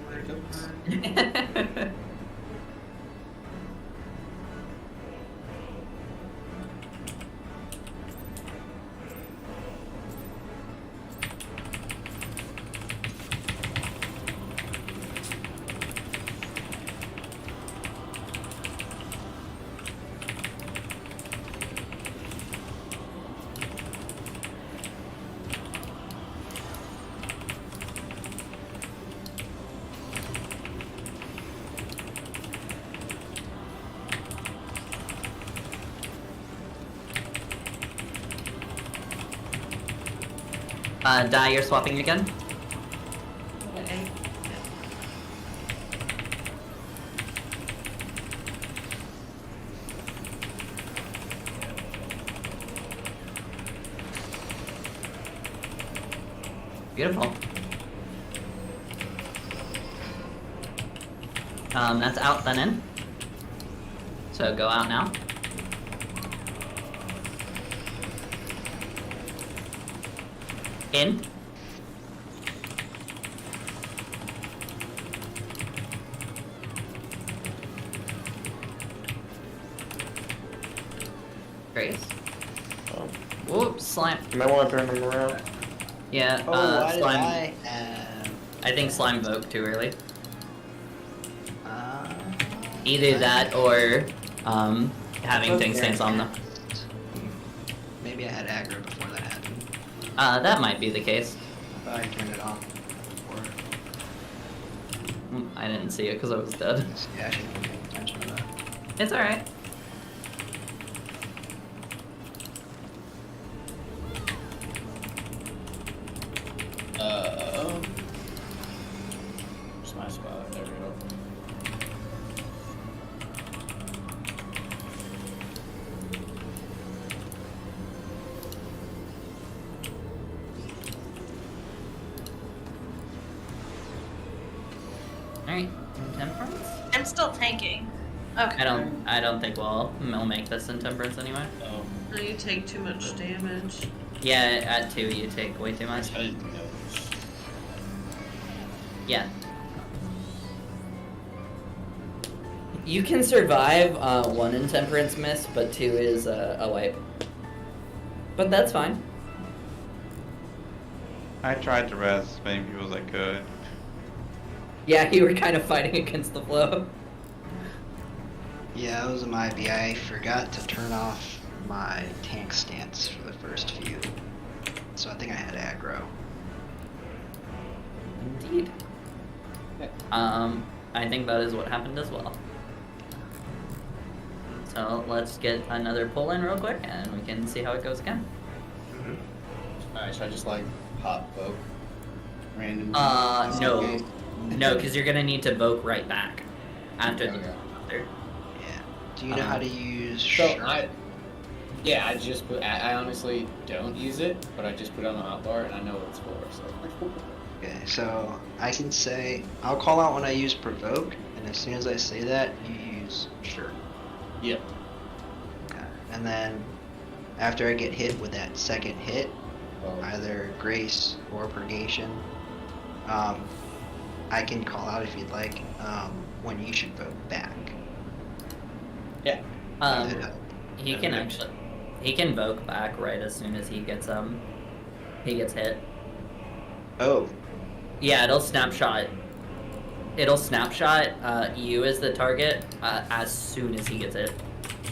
S6: Oh my God.
S1: Die, you're swapping again?
S6: Okay.
S1: Beautiful. That's out then in. So go out now. In. Grace.
S8: Um,
S1: Whoops, slime.
S8: you might want to turn them around.
S1: Yeah,
S2: why did
S1: slime.
S2: I have...
S1: I think slime vote too early.
S2: Uh,
S1: Either that or having things stance on them.
S2: Maybe I had aggro before that happened.
S1: That might be the case.
S2: I thought I turned it off. Or,
S1: I didn't see it because I was dead.
S2: yeah, I should have paid attention to that.
S1: It's alright.
S3: lost my spot. There we go.
S1: Alright, intemperance?
S5: I'm still tanking. Okay.
S1: I don't think we'll make this intemperance anyway.
S3: Oh,
S6: No, you take too much damage.
S1: Yeah, at 2 you take way too much.
S3: I didn't know.
S1: Yeah. You can survive 1 intemperance miss, but 2 is a wipe. But that's fine.
S4: I tried to res as many people as I could.
S1: Yeah, you were kind of fighting against the flow.
S2: Yeah, it was my B. I forgot to turn off my tank stance for the first few. So I think I had aggro.
S1: Indeed. I think that is what happened as well. So let's get another pull in real quick, and we can see how it goes again.
S3: Alright, should I just like hot vote? Random.
S1: No. No, because you're gonna need to vote right back after the
S3: Okay.
S1: other.
S2: Yeah. Do you know how to use
S3: So
S2: Sharp?
S3: I just put. I honestly don't use it, but I just put it on the hotbar and I know what it's for. So.
S2: Okay, so I can say, I'll call out when I use provoke, and as soon as I say that, you use sure.
S3: Yep.
S2: Okay. And then after I get hit with that second hit,
S3: Oh,
S2: either grace or purgation, I can call out if you'd like, when you should vote back.
S3: yeah.
S1: He can actually, he can invoke back right as soon as he gets hit.
S2: Oh,
S1: Yeah, it'll snapshot. It'll snapshot you as the target as soon as he gets hit.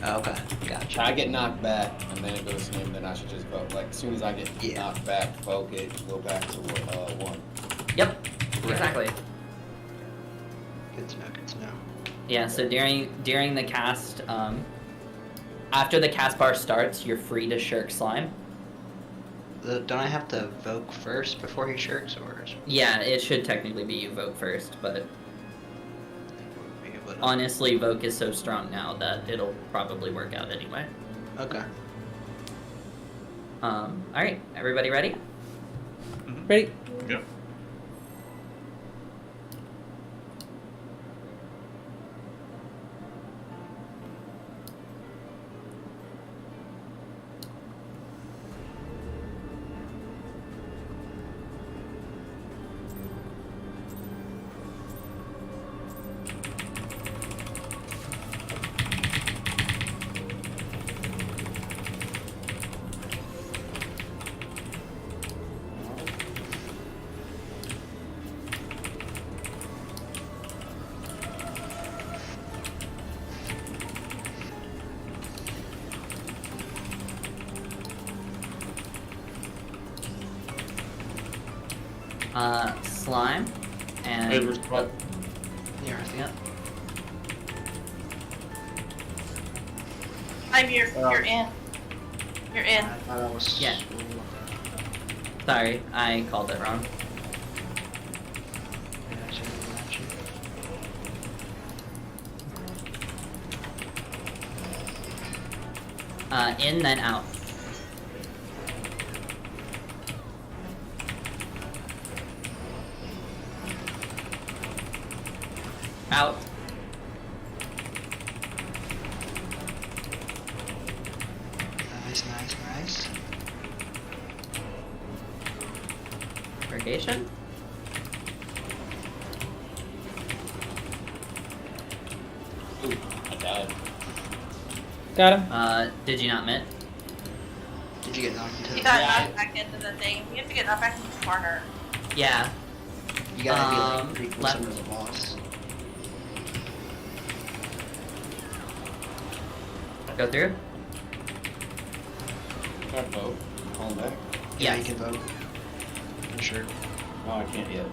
S2: okay, gotcha.
S3: I get knocked back and then it goes to him. Then I should just vote. Like as soon as I get
S2: Yeah.
S3: knocked back, vote it, go back to 1.
S1: Yep, exactly.
S2: Good to know, good to know.
S1: Yeah. So during the cast, after the cast bar starts, you're free to shirk slime.
S2: Don't I have to vote first before he shirks, or is
S1: Yeah, it should technically be you vote first, but
S2: but
S1: honestly, Voke is so strong now that it'll probably work out anyway.
S2: okay.
S1: Alright, everybody ready?
S7: Ready?
S4: Yep.
S1: Slime, and
S8: Favorite spot.
S2: Yeah, I think.
S1: Yep.
S5: You're in. You're in.
S2: I thought I was.
S1: Yeah. Sorry, I called it wrong.
S2: Gotcha, gotcha.
S1: In then out. Out.
S2: Nice, nice, nice.
S1: Purgation.
S3: Ooh, I died.
S7: Got him.
S1: Did you not mitt?
S2: Did you get knocked into
S5: You
S2: the
S5: got
S3: Yeah,
S5: knocked back into the thing. You have to get knocked back into the corner.
S1: Yeah.
S2: You gotta be like pretty close
S1: left.
S2: under the boss.
S1: Go through?
S3: Can I vote? Hold back?
S2: Yeah,
S1: Yes.
S2: you can vote. For sure.
S3: No, I can't yet.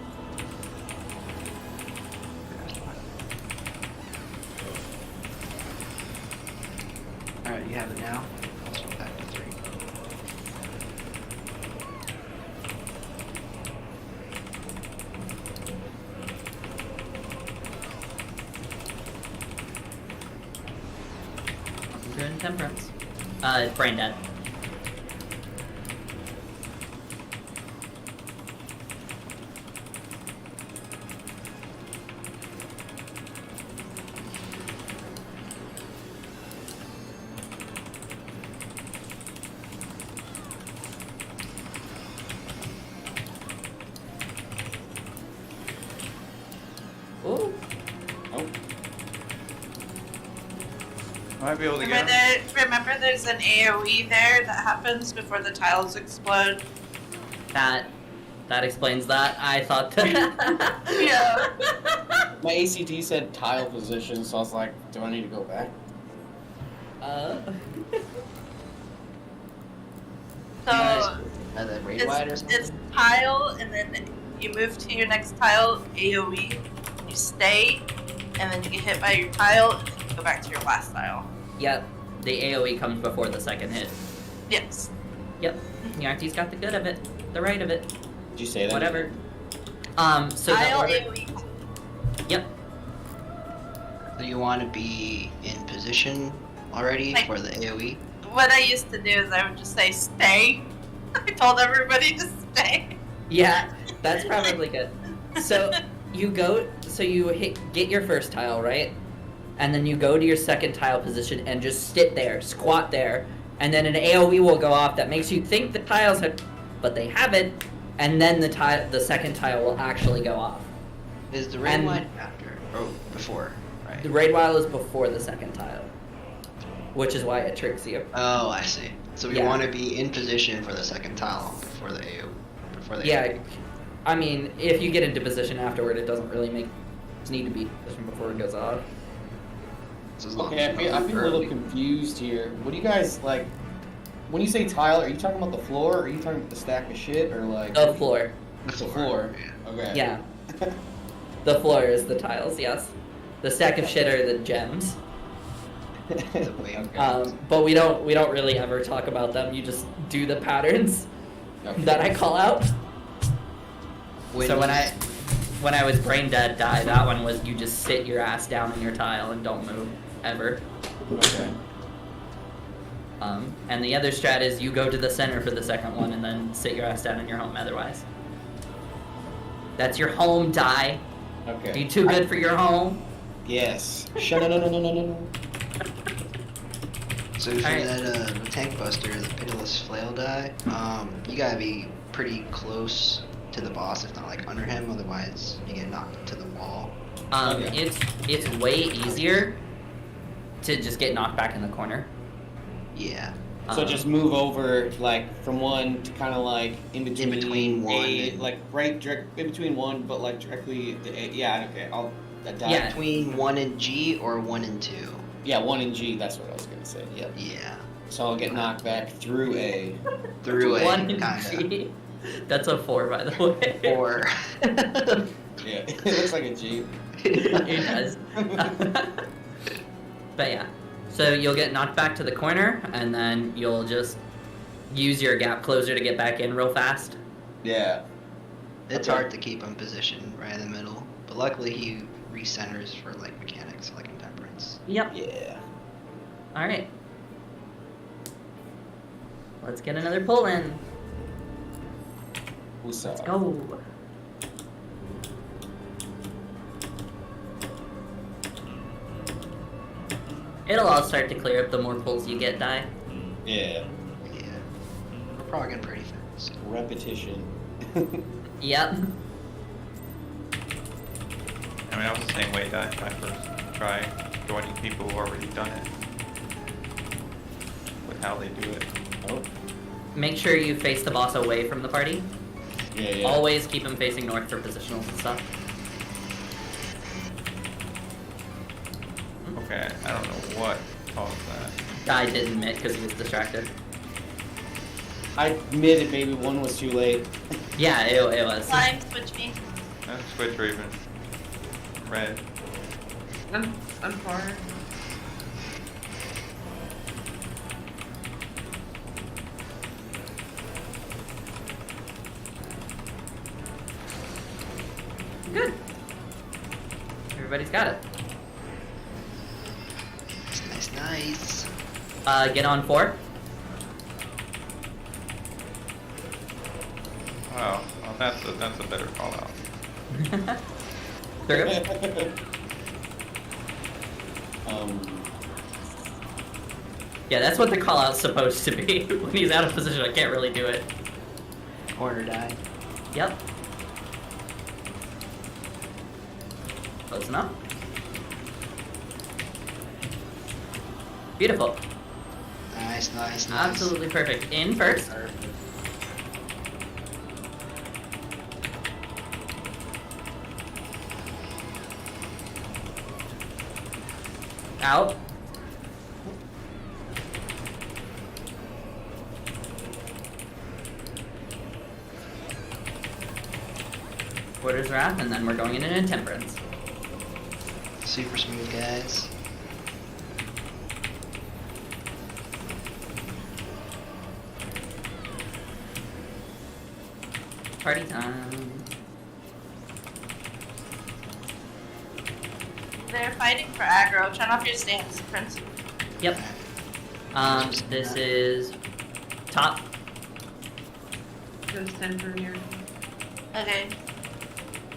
S2: Alright, you have it now. Let's go back to 3.
S1: to Intemperance. Brain dead. Ooh.
S3: Oh.
S4: I might be able to get him.
S5: Remember there's an AoE there that happens before the tiles explode?
S1: That explains that. I thought that.
S5: Yeah.
S3: My ACT said tile position, so I was like, do I need to go back?
S5: So
S2: Are the raid wide or something?
S5: it's tile, and then you move to your next tile, AoE, you stay, and then you get hit by your tile, and then you go back to your last tile.
S1: Yep. The AoE comes before the second hit.
S5: Yes.
S1: Yep. Yarty's got the good of it. The right of it.
S3: Did you say that?
S1: Whatever. So the
S5: Tile,
S1: order.
S5: AoE.
S1: Yep.
S2: So you want to be in position already
S5: Like-
S2: for the AoE?
S5: What I used to do is I would just say stay. I told everybody to stay.
S1: Yeah, that's probably good. So you get your first tile, right? And then you go to your second tile position and just sit there, squat there, and then an AoE will go off that makes you think the tiles have, but they haven't, and then the second tile will actually go off.
S2: Is the raid
S1: And-
S2: wide after? Or before, right?
S1: The raid while is before the second tile, which is why it tricks you.
S2: Oh, I see. So we
S1: Yeah.
S2: want to be in position for the second tile before the AoE.
S1: Yeah, I mean, if you get into position afterward, it doesn't really need to be in position before it goes off.
S2: So as long
S3: Okay,
S2: as
S3: I feel a little
S2: early.
S3: confused here. What do you guys like? When you say tile, are you talking about the floor? Or are you talking about the stack of shit, or like
S1: The floor.
S2: The
S3: the floor?
S2: Yeah.
S3: Okay.
S1: Yeah. The floor is the tiles, yes. The stack of shit are the gems.
S2: The way-
S3: Okay.
S1: But we don't really ever talk about them. You just do the patterns
S3: Okay.
S1: that I call out. So
S2: When-
S1: when I was brain dead die, that one was you just sit your ass down in your tile and don't move ever.
S3: Okay.
S1: And the other strat is you go to the center for the second one and then sit your ass down in your home otherwise. That's your home die.
S3: Okay.
S1: Are you too good for your home?
S3: Yes. No.
S2: So for
S1: Alright.
S2: that tank buster, the pitiless flail die, you gotta be pretty close to the boss, if not like under him, otherwise you get knocked to the wall.
S3: Okay.
S1: It's way easier to just get knocked back in the corner.
S2: Yeah.
S3: So just move over like from one to kind of like in between
S2: one
S3: A,
S2: and-
S3: like right direct in between one, but like directly the A. Yeah. Okay. I'll die.
S1: Yeah.
S2: Between 1 and G or 1 and 2.
S3: Yeah. 1 and G. That's what I was gonna say. Yep.
S2: Yeah.
S3: So I'll get knocked back through A.
S2: Through a
S1: One
S2: kinda.
S1: G. That's a 4, by the way.
S2: Or
S3: Yeah. It looks like a G.
S1: It does. But yeah. So you'll get knocked back to the corner, and then you'll just use your gap closer to get back in real fast.
S3: Yeah.
S2: it's
S3: Okay.
S2: hard to keep him positioned right in the middle. But luckily he recenters for like mechanics, like intemperance.
S1: Yep.
S3: Yeah.
S1: Alright. Let's get another pull in.
S3: Who's
S1: Let's go. It'll all start to clear up the more pulls you get, die.
S3: Yeah.
S2: Yeah. We're progging pretty fast.
S3: Repetition.
S1: Yep.
S4: I mean, I was the same way that my first try, joining people who already done it. With how they do it.
S3: Oh.
S1: Make sure you face the boss away from the party.
S3: Yeah.
S1: Always keep him facing north for positionals and stuff.
S4: Okay, I don't know what caused that.
S1: Guy didn't admit because he was distracted.
S3: I admitted maybe one was too late.
S1: Yeah, it was.
S5: Slime, switch me.
S4: Switch Raven. Red.
S6: I'm far.
S1: Good. Everybody's got it.
S2: Nice.
S1: Get on 4.
S4: Wow, well, that's a better call out.
S1: Through. Yeah, that's what the call out's supposed to be. When he's out of position, I can't really do it.
S2: Corner die.
S1: Yep. Close enough. Beautiful.
S2: Nice, nice, nice.
S1: Absolutely perfect. In first.
S2: Perfect.
S1: Out. Quarters wrap, and then we're going in an intemperance.
S2: Super smooth, guys.
S1: Party time.
S5: They're fighting for aggro. Turn off your stance, Prince.
S1: Yep. This is top.
S6: Goes center here.
S5: Okay.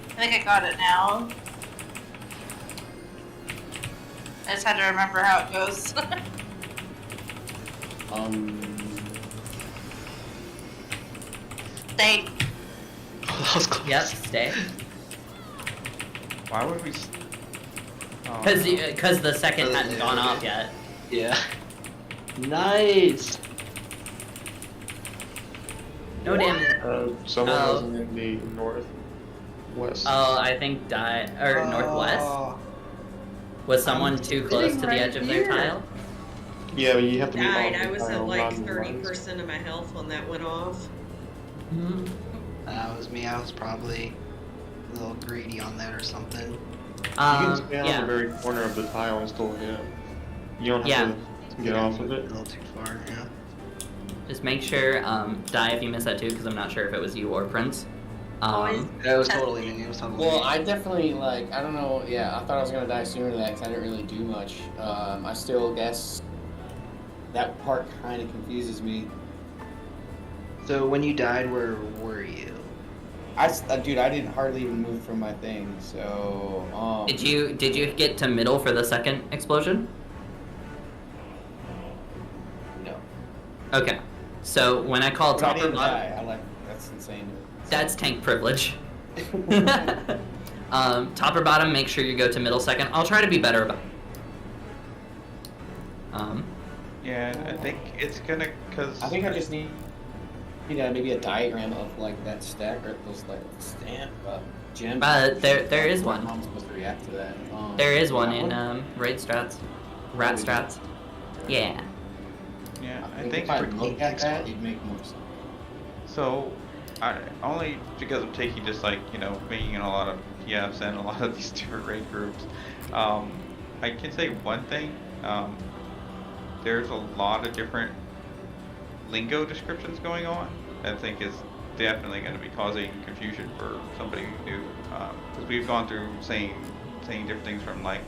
S5: I think I got it now. I just had to remember how it goes. Stay.
S2: That was close.
S1: Yep. Stay.
S4: Why would we? Oh,
S1: Because the second hadn't gone off yet.
S2: Yeah. Nice.
S1: No damage.
S8: Someone
S1: Oh.
S8: wasn't in the northwest.
S1: Oh, I think northwest. Was someone too close to the
S6: right
S1: edge of their
S6: here.
S1: tile?
S8: Yeah, but you have to be
S6: Died.
S8: off
S6: I
S8: the
S6: was at
S8: tile,
S6: like
S8: not in the lines.
S6: 30% of my health when that went off.
S1: Mm-hmm.
S2: That was me. I was probably a little greedy on that or something.
S8: You can stay on
S1: Yeah.
S8: the very corner of the tile and still hit. You don't have
S1: Yeah.
S8: to get off of
S2: A
S8: it.
S2: little too far, yeah.
S1: Just make sure, die if you miss that too, because I'm not sure if it was you or Prince.
S5: Always.
S2: That was totally me. It was totally
S3: Well,
S2: me.
S3: I definitely, like, I don't know, yeah, I thought I was gonna die sooner than that because I didn't really do much. I still guess that part kind of confuses me.
S2: So when you died, where were you?
S3: Dude, I didn't hardly even move from my thing, so,
S1: Did you get to middle for the second explosion?
S3: No.
S1: Okay. So when I call
S3: But I
S1: top or
S3: didn't
S1: bottom,
S3: die, that's insane.
S1: that's tank privilege. Top or bottom, make sure you go to middle second. I'll try to be better about.
S4: yeah, I think it's gonna cause.
S3: I think I just need maybe a diagram of, like, that stack or those, like, stamp, gems.
S1: There is one.
S3: I'm supposed to react to that.
S1: There is one
S3: that
S1: in raid strats, rat strats. Yeah.
S4: Yeah, I
S3: if
S4: think
S3: I
S2: for
S3: look at that, it'd make more sense.
S4: so. Only because I'm taking just like being in a lot of PFs and a lot of these different raid groups. I can say one thing. There's a lot of different lingo descriptions going on. I think is definitely going to be causing confusion for somebody new. Because we've gone through saying different things from like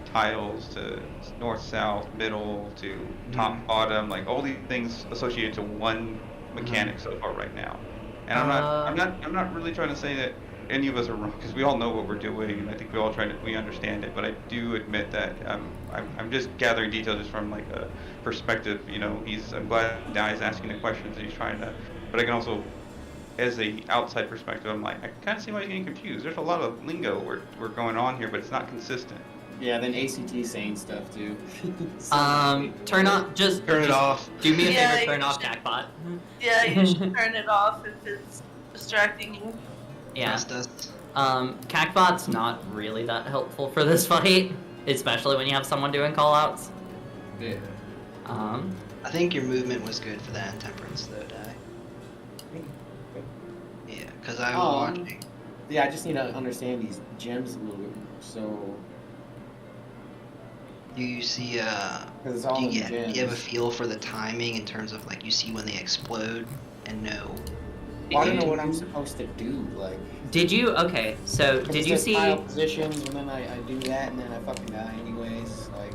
S4: tiles to north, south, middle to top, bottom, like all these things associated to one mechanic so far right now. And I'm not really trying to say that any of us are wrong because we all know what we're doing, and I think we understand it. But I do admit that I'm just gathering details just from like a perspective. I'm glad Dai's asking the questions and he's trying to, but I can also, as a outside perspective, I'm like I kind of see why he's getting confused. There's a lot of lingo we're going on here, but it's not consistent.
S3: Yeah, then ACT saying stuff too.
S1: Turn on. Just
S2: Turn it off.
S1: Do me a
S5: Yeah,
S1: favor.
S5: you
S1: Turn off
S5: should-
S1: Jackpot.
S5: Yeah, you should turn it off if it's distracting you.
S1: Yeah.
S2: Trust us.
S1: Cacbot's not really that helpful for this fight, especially when you have someone doing callouts.
S3: Yeah.
S2: I think your movement was good for that intemperance, though, Dai. Yeah, because I was watching.
S3: Yeah, I just need to understand these gems a little bit more. So,
S2: Do you see,
S3: because it's all
S2: do
S3: in
S2: you
S3: gems.
S2: have a feel for the timing in terms of, like, you see when they explode and know?
S3: Well, I don't know what I'm supposed to do. Like,
S1: Did you? Okay. So
S3: 'cause
S1: did
S3: it
S1: you
S3: says
S1: see?
S3: tile positions, and then I do that, and then I fucking die anyways. Like,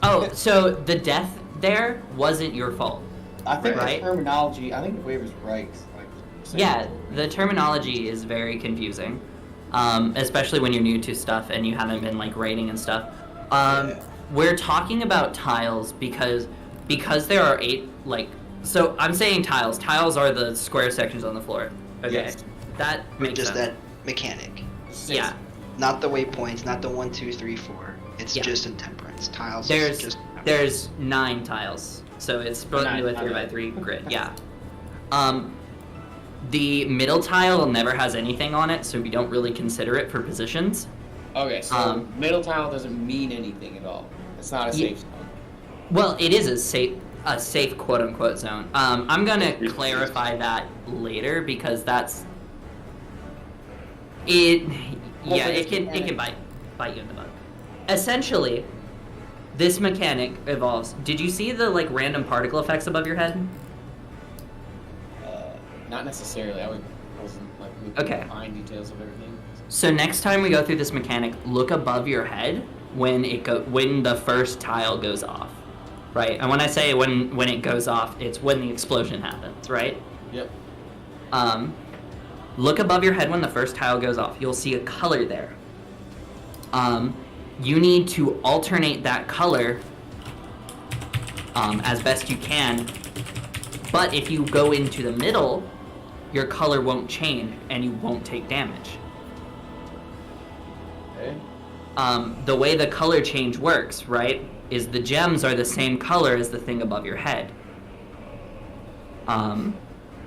S1: Oh, so the death there wasn't your fault.
S3: I think
S1: Right.
S3: the terminology. I think the waiver's right. Like, saying-
S1: Yeah, the terminology is very confusing, especially when you're new to stuff and you haven't been like rating and stuff.
S3: Yeah.
S1: We're talking about tiles because there are 8 like. So I'm saying tiles. Tiles are the square sections on the floor. Okay,
S3: Yes.
S1: that
S2: With
S1: makes
S2: just
S1: sense.
S2: that mechanic.
S1: Yeah,
S2: Not the waypoints, not the 1, 2, 3, 4. It's
S1: Yeah.
S2: just intemperance. Tiles
S1: there's
S2: is just
S1: there's 9 tiles, so it's split
S3: Nine,
S1: into a
S3: my
S1: 3x3 grid. Yeah. The middle tile never has anything on it, so we don't really consider it for positions.
S3: Okay, so
S1: Um,
S3: middle tile doesn't mean anything at all. It's not a
S1: Ye-
S3: safe zone.
S1: Well, it is a safe quote unquote zone. I'm gonna clarify that later because that's it.
S3: Well,
S1: Yeah,
S3: but
S1: it
S3: it's
S1: can
S3: mechanic.
S1: bite you in the butt. Essentially, this mechanic evolves. Did you see the like random particle effects above your head?
S3: Not necessarily. I wasn't like looking
S1: Okay.
S3: at the fine details of everything.
S1: So next time we go through this mechanic, look above your head when when the first tile goes off, right? And when I say when it goes off, it's when the explosion happens, right?
S3: Yep.
S1: Look above your head when the first tile goes off. You'll see a color there. You need to alternate that color as best you can. But if you go into the middle, your color won't change and you won't take damage.
S3: Okay.
S1: The way the color change works, right, is the gems are the same color as the thing above your head.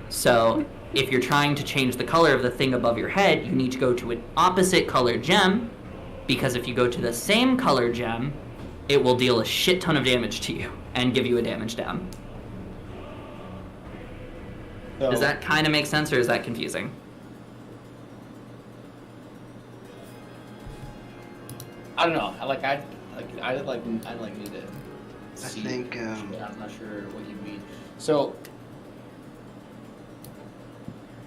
S1: So if you're trying to change the color of the thing above your head, you need to go to an opposite color gem, because if you go to the same color gem, it will deal a shit ton of damage to you and give you a damage down.
S3: So,
S1: Does that kind of make sense, or is that confusing?
S3: I don't know. I need to see.
S2: think,
S3: Yeah, I'm not sure what you mean. So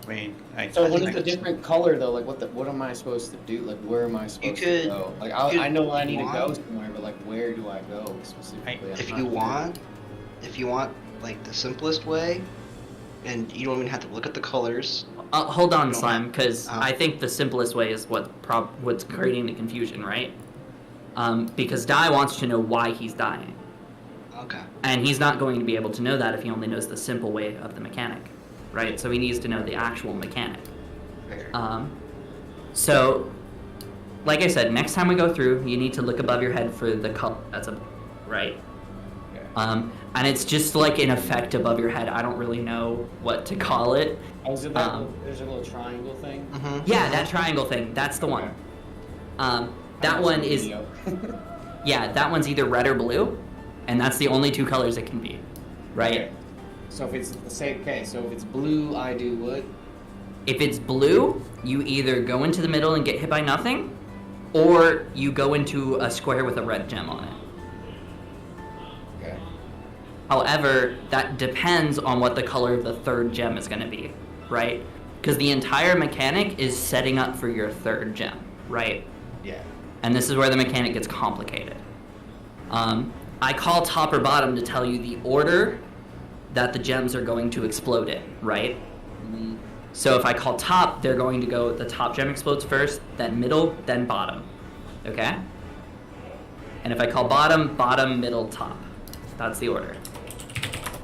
S4: Wait,
S3: So
S2: I
S3: what
S2: think
S3: is the different color though? Like what am I supposed to do? Like where am I supposed
S2: could-
S3: to go? Like
S2: you
S3: I know I need to
S2: want-
S3: go somewhere, but like where do I go specifically? I'm
S2: If
S3: not
S2: you
S3: sure.
S2: if you want like the simplest way, and you don't even have to look at the colors.
S1: Hold on,
S2: No.
S1: Slime, because
S2: Oh.
S1: I think the simplest way is what's creating the confusion, right? Because Dai wants to know why he's dying,
S2: Okay.
S1: and he's not going to be able to know that if he only knows the simple way of the mechanic, right? So he needs to know the actual mechanic.
S2: Fair.
S1: So, like I said, next time we go through, you need to look above your head for the color. That's a right.
S3: Okay.
S1: And it's just like an effect above your head. I don't really know what to call it.
S3: Oh, is it that
S1: Um,
S3: there's a little triangle thing?
S2: Mm-hmm.
S1: Yeah, that triangle thing. That's the one.
S3: Okay.
S1: That one is, yeah, that one's either red or blue, and that's the only two colors it can be, right?
S3: Okay. So if it's the same, okay. So if it's blue, I do what?
S1: If it's blue, you either go into the middle and get hit by nothing, or you go into a square with a red gem on it.
S3: Okay.
S1: However, that depends on what the color of the third gem is going to be, right? Because the entire mechanic is setting up for your third gem, right?
S3: Yeah.
S1: And this is where the mechanic gets complicated. I call top or bottom to tell you the order that the gems are going to explode in, right?
S3: Mm-hmm.
S1: So if I call top, they're going to go, the top gem explodes first, then middle, then bottom, okay? And if I call bottom, bottom, middle, top. That's the order.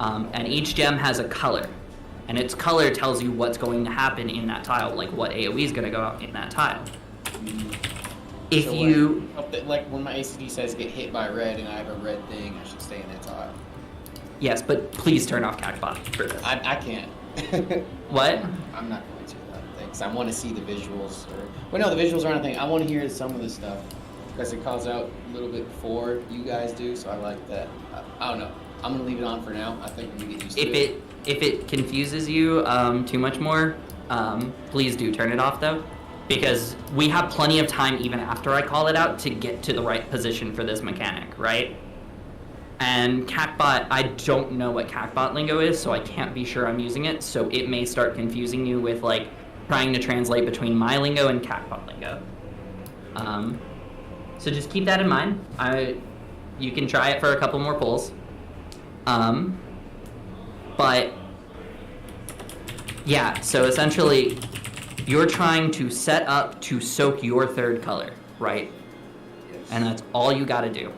S1: And each gem has a color, and its color tells you what's going to happen in that tile, like what AoE is going to go out in that tile. If
S3: So
S1: you...
S3: like when my ACD says get hit by red and I have a red thing, I should stay in that tile.
S1: Yes, but please turn off CACBot for this.
S3: I can't.
S1: What?
S3: I'm not going to that thing because I want to see the visuals. Well, no, the visuals aren't a thing. I want to hear some of the stuff because it calls out a little bit before you guys do. So I like that. I don't know. I'm gonna leave it on for now. I think we get used to it.
S1: If it confuses you too much more, please do turn it off though, because we have plenty of time even after I call it out to get to the right position for this mechanic, right? And CACBot, I don't know what CACBot lingo is, so I can't be sure I'm using it, so it may start confusing you with like trying to translate between my lingo and CACBot lingo. So just keep that in mind. You can try it for a couple more pulls. But yeah, so essentially you're trying to set up to soak your third color, right?
S3: Yes.
S1: And that's all you gotta do.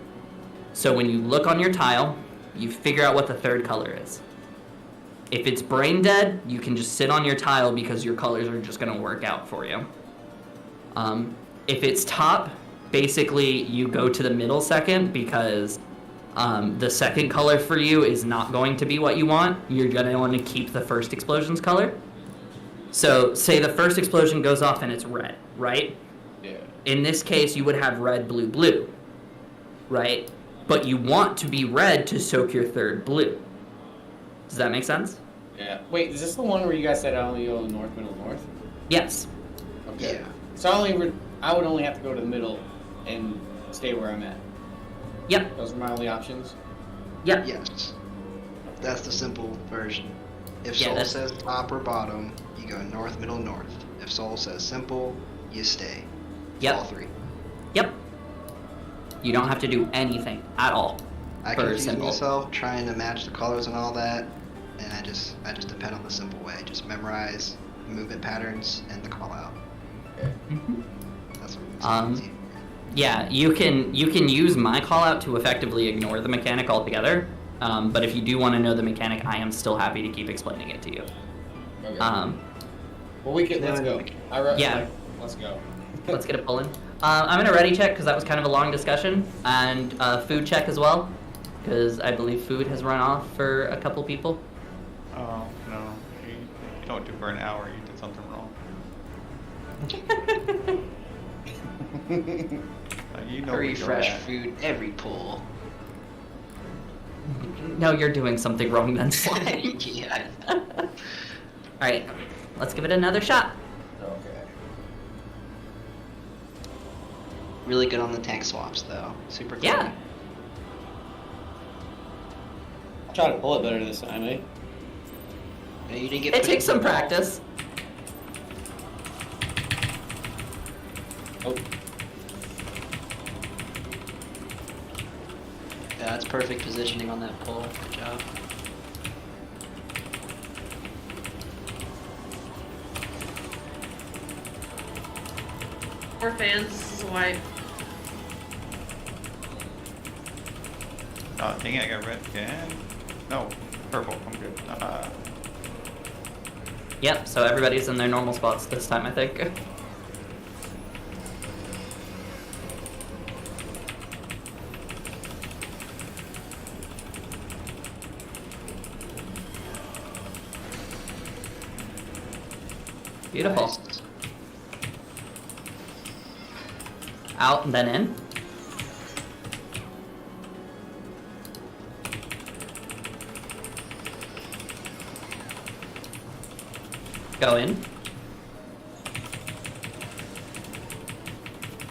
S1: So when you look on your tile, you figure out what the third color is. If it's brain dead, you can just sit on your tile because your colors are just gonna work out for you. If it's top, basically you go to the middle second because the second color for you is not going to be what you want. You're gonna want to keep the first explosion's color. So say the first explosion goes off and it's red, right?
S3: Yeah.
S1: In this case, you would have red, blue, blue, right? But you want to be red to soak your third blue. Does that make sense?
S3: Yeah. Wait, is this the one where you guys said I only go north, middle, north?
S1: Yes.
S3: Okay.
S2: Yeah.
S3: So I would only have to go to the middle and stay where I'm at.
S1: Yep.
S3: Those are my only options.
S1: Yep.
S2: Yes. That's the simple version. If
S1: Yeah,
S2: soul
S1: that's-
S2: says top or bottom, you go north, middle, north. If soul says simple, you stay.
S1: Yep.
S2: All three.
S1: Yep. You don't have to do anything at all.
S2: I
S1: For
S2: confuse
S1: simple.
S2: myself trying to match the colors and all that, and I just depend on the simple way. Just memorize movement patterns and the call out.
S1: Mhm.
S2: That's what
S1: Um, Yeah, you can use my call out to effectively ignore the mechanic altogether. But if you do want to know the mechanic, I am still happy to keep explaining it to you.
S3: Okay.
S1: Um,
S3: well, let's go.
S1: Yeah.
S3: Let's go.
S1: let's get it pulling. I'm gonna ready check because that was kind of a long discussion, and food check as well, because I believe food has run off for a couple people.
S4: Oh, no. You don't do for an hour, you did something wrong. You know where
S2: Hurry
S4: you're
S2: fresh
S4: at.
S2: food every pull.
S1: No, you're doing something wrong then.
S2: Yeah.
S1: Alright, let's give it another shot.
S3: Okay.
S2: Really good on the tank swaps though. Super clean.
S1: Yeah.
S3: I'll try to pull it better this time, eh?
S2: No, you didn't get
S1: It
S2: pushed
S1: takes
S2: to
S1: some
S2: the wall.
S1: practice.
S3: Oh.
S2: Yeah, that's perfect positioning on that pull. Good job.
S6: We're fans. This is a wipe.
S4: Oh, dang it, I got red again. No, purple, I'm good.
S1: Yep, so everybody's in their normal spots this time, I think. Beautiful.
S2: Nice.
S1: Out and then in. Go in.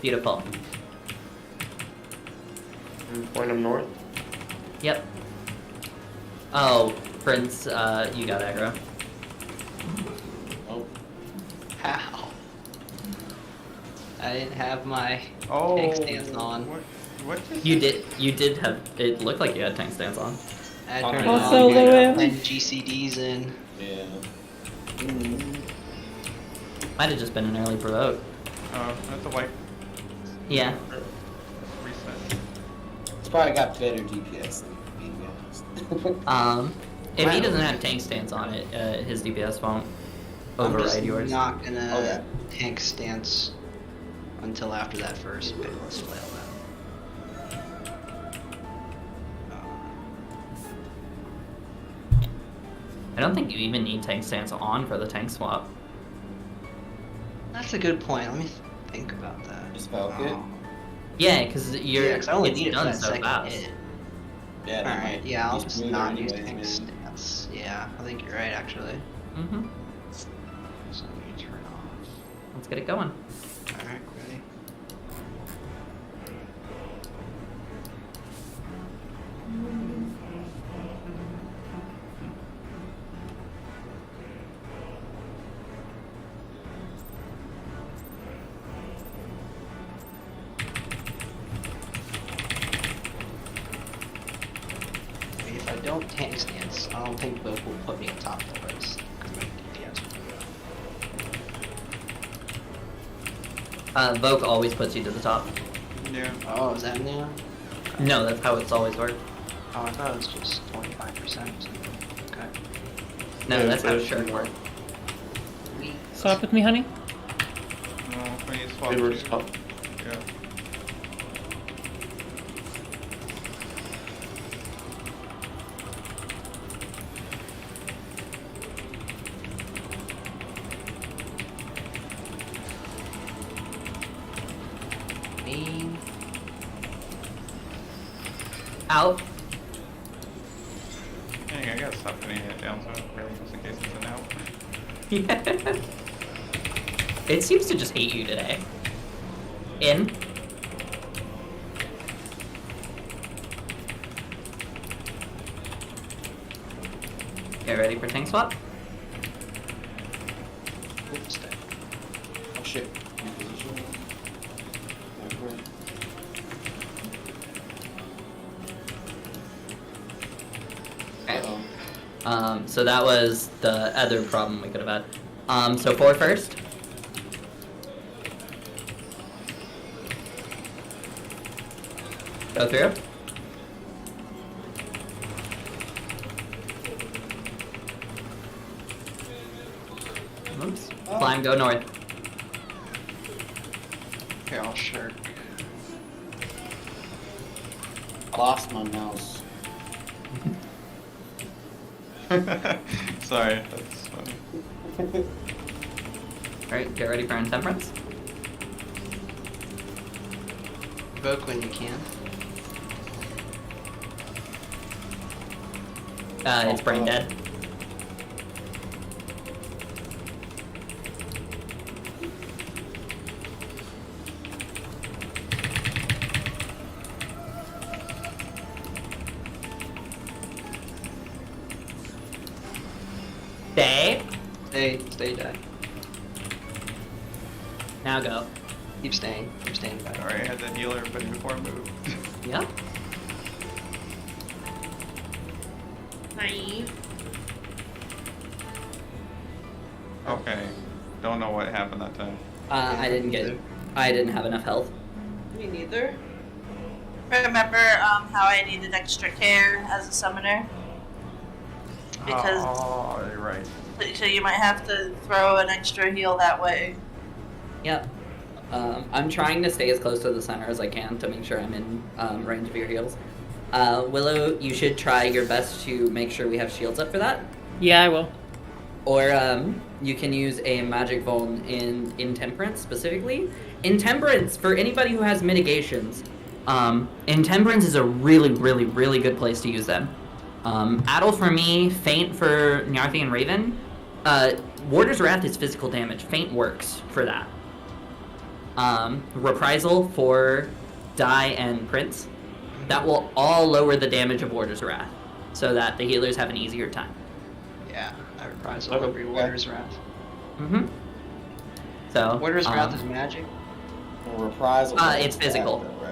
S1: Beautiful.
S8: And point them north.
S1: Yep. Oh, Prince, you got aggro.
S3: Oh.
S2: How? I didn't have my
S4: Oh,
S2: tank stance on.
S4: What just
S1: You did have, it looked like you had tank stance on.
S2: I
S3: Oh,
S2: turned it
S7: Also,
S2: on.
S7: Lewin.
S2: And GCDs in.
S3: Yeah.
S1: Might have just been an early provoke.
S4: That's a white
S1: Yeah.
S4: reset.
S3: It's probably got better DPS than being honest.
S1: If he
S2: Wow.
S1: doesn't have tank stance on it, his DPS won't
S2: I'm just
S1: override yours.
S2: not gonna
S3: Okay.
S2: tank stance until after that first pitiless flail then.
S1: I don't think you even need tank stance on for the tank swap.
S2: That's a good point. Let me think about that.
S3: Just Valk it?
S1: Yeah, because you're
S2: Yeah, 'cause I only
S1: it's
S2: need it for
S1: done
S2: that
S1: so
S2: second
S1: fast.
S2: hit.
S3: Yeah, that
S2: Alright,
S3: might
S2: yeah, I'll
S3: be
S2: just
S3: smoother
S2: not use
S3: anyways,
S2: tank
S3: maybe.
S2: stance. Yeah, I think you're right actually.
S1: Mm-hmm.
S2: So let me turn off.
S1: Let's get it going.
S2: Alright, ready? Maybe if I don't tank stance, I don't think Vogue will put me at top of the list. Because my DPS.
S1: Vogue always puts you to the top.
S4: Yeah.
S2: Oh, is that new?
S1: No, that's how it's always worked.
S2: Oh, I thought it was just 25%. Okay.
S1: No,
S8: Yeah,
S1: that's how
S8: but-
S1: sure works.
S7: Swap with me, honey.
S4: No, we need to swap
S8: They were
S4: too.
S8: top.
S4: Yeah.
S2: Me.
S1: Out.
S4: Dang, I gotta stop putting it down so really just in case it's an out.
S1: Yeah. It seems to just hate you today. In. Get ready for tank swap?
S2: Oops, stay.
S3: Oh shit. New position. Okay.
S1: Okay.
S3: Uh-oh.
S1: So that was the other problem we could have had. So forward first. Go through. Oops. Climb, go north.
S2: Okay, I'll shark.
S3: Lost my mouse.
S4: Sorry, that's funny.
S1: Alright, get ready for intemperance.
S2: Vogue when you can.
S1: It's brain dead. Stay.
S2: Stay dead.
S1: Now go.
S2: Keep staying back.
S4: Sorry, I had that healer everybody before I moved.
S1: Yeah.
S6: Hi.
S4: Okay. Don't know what happened that time.
S1: I didn't have enough health.
S6: Me neither.
S5: Remember how I needed extra care as a summoner? Because
S4: Oh, you're right.
S5: so you might have to throw an extra heal that way.
S1: Yep. I'm trying to stay as close to the center as I can to make sure I'm in range of your heals. Willow, you should try your best to make sure we have shields up for that.
S7: Yeah, I will.
S1: Or you can use a magic vuln in Intemperance specifically. Intemperance, for anybody who has mitigations, Intemperance is a really, really, really good place to use them. Addle for me, Faint for Nyarthi and Raven. Warder's Wrath is physical damage. Faint works for that. Reprisal for Die and Prince. That will all lower the damage of Warder's Wrath, so that the healers have an easier time.
S2: Yeah, I reprisal over your Warder's Wrath.
S1: Mm-hmm. So
S2: Warder's Wrath is magic?
S3: Or reprisal.
S1: It's physical.
S3: Though,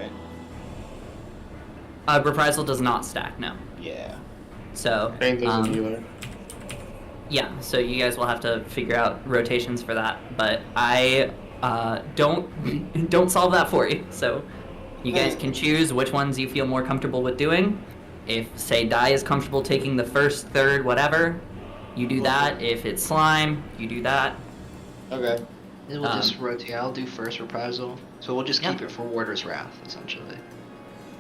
S3: right?
S1: Reprisal does not stack, no.
S3: Yeah.
S1: So
S8: Paint as a healer.
S1: yeah, so you guys will have to figure out rotations for that, but I don't solve that for you. So you guys can choose which ones you feel more comfortable with doing. If say Die is comfortable taking the first, third, whatever, you do that. If it's Slime, you do that.
S3: Okay.
S2: We'll just rotate. I'll do first reprisal. So we'll just keep it for Warder's Wrath, essentially.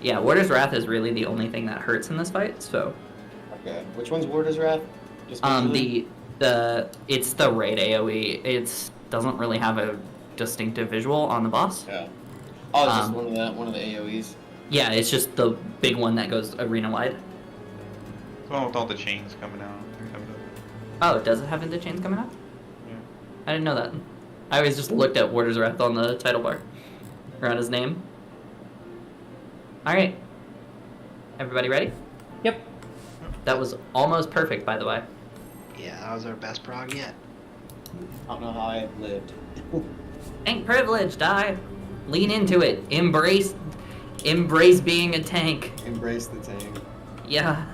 S1: Yeah, Warder's Wrath is really the only thing that hurts in this fight. So
S3: Okay. Which one's Warder's Wrath? Just visually?
S1: it's the raid AoE. It doesn't really have a distinctive visual on the boss.
S3: Yeah. Oh, it's just one of the AoEs.
S1: Yeah, it's just the big one that goes arena wide.
S4: The one with all the chains coming out.
S1: Oh, does it have the chains coming out?
S4: Yeah.
S1: I didn't know that. I always just looked at Warder's Wrath on the title bar. Or on his name. Alright. Everybody ready?
S7: Yep.
S1: That was almost perfect, by the way.
S2: Yeah, that was our best prog yet.
S3: I don't know how I have lived.
S1: Tank privilege, Die. Lean into it. Embrace being a tank.
S3: Embrace the tank.
S1: Yeah.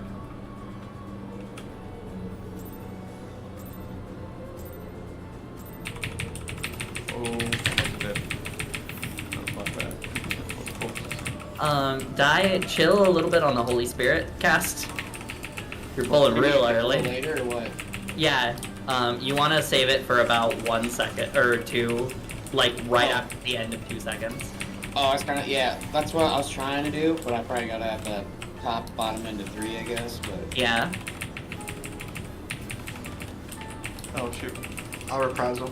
S1: Die, chill a little bit on the Holy Spirit cast. You're pulling real early.
S3: Later or what?
S1: Yeah, you want to save it for about 1 second or 2, like right after the end of 2 seconds.
S3: Oh, I was kind of, yeah, that's what I was trying to do, but I probably gotta have that top, bottom into 3, I guess, but.
S1: Yeah.
S4: Oh shoot.
S2: I'll reprisal.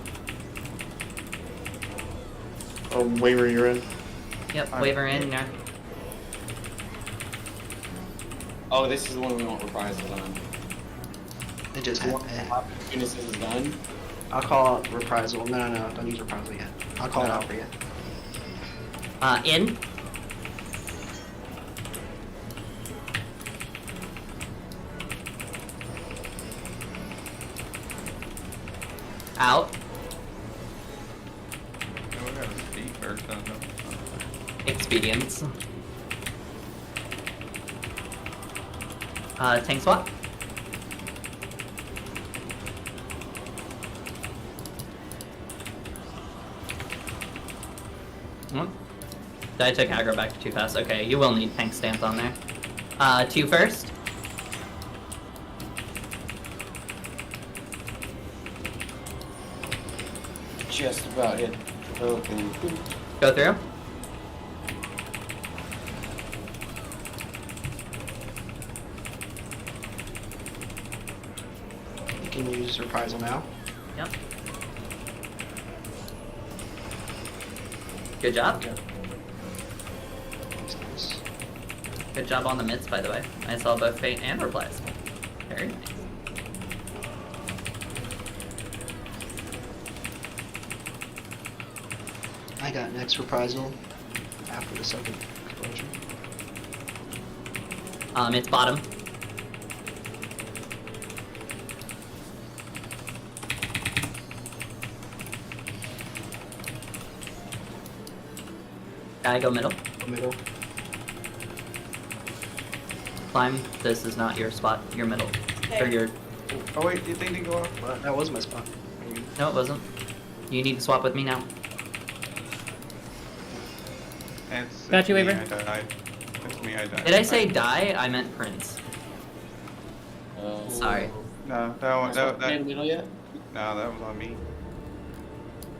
S8: Waiver, you're in.
S1: Yep, waver in, yeah.
S3: Oh, this is the one we want reprisals on.
S2: It just
S3: Goodness, this is done.
S2: I'll call out reprisal. No, don't use reprisal yet. I'll call it out for you.
S1: In. Out.
S4: Oh, we got a speed or something.
S1: Expedience. Tank swap. I took aggro back to 2 fast. Okay, you will need tank stance on there. 2 first.
S3: Just about hit. Okay.
S1: Go through.
S2: You can use reprisal now.
S1: Yep. Good job.
S2: That's nice.
S1: Good job on the mids, by the way. I saw both fate and replies. Very nice.
S2: I got next reprisal after the second explosion.
S1: It's bottom. Gotta go middle.
S2: Middle.
S1: Climb. This is not your spot. Your middle. Or your.
S4: Oh wait, your thing didn't go off.
S2: That was my spot.
S1: No, it wasn't. You need to swap with me now.
S4: It's
S7: Got you,
S4: me,
S7: Waver.
S4: I died. It's me, I died.
S1: Did I say die? I meant prince. Sorry.
S4: No, that one.
S3: That
S4: That
S3: middle yet?
S4: no, that was on me.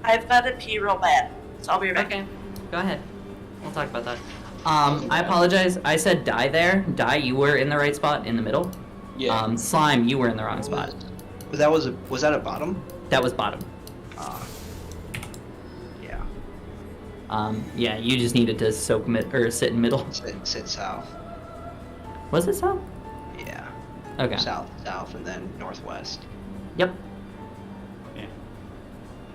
S5: I've got to pee real bad, so I'll be right back.
S1: Okay. Go ahead. We'll talk about that. I apologize. I said die there. Die, you were in the right spot in the middle.
S3: Yeah.
S1: Slime, you were in the wrong spot.
S2: Was that a bottom?
S1: That was bottom.
S2: Yeah.
S1: Yeah, you just needed to soak mid or sit in middle.
S2: Sit south.
S1: Was it south?
S2: Yeah.
S1: Okay.
S2: South, and then northwest.
S1: Yep.
S4: Yeah.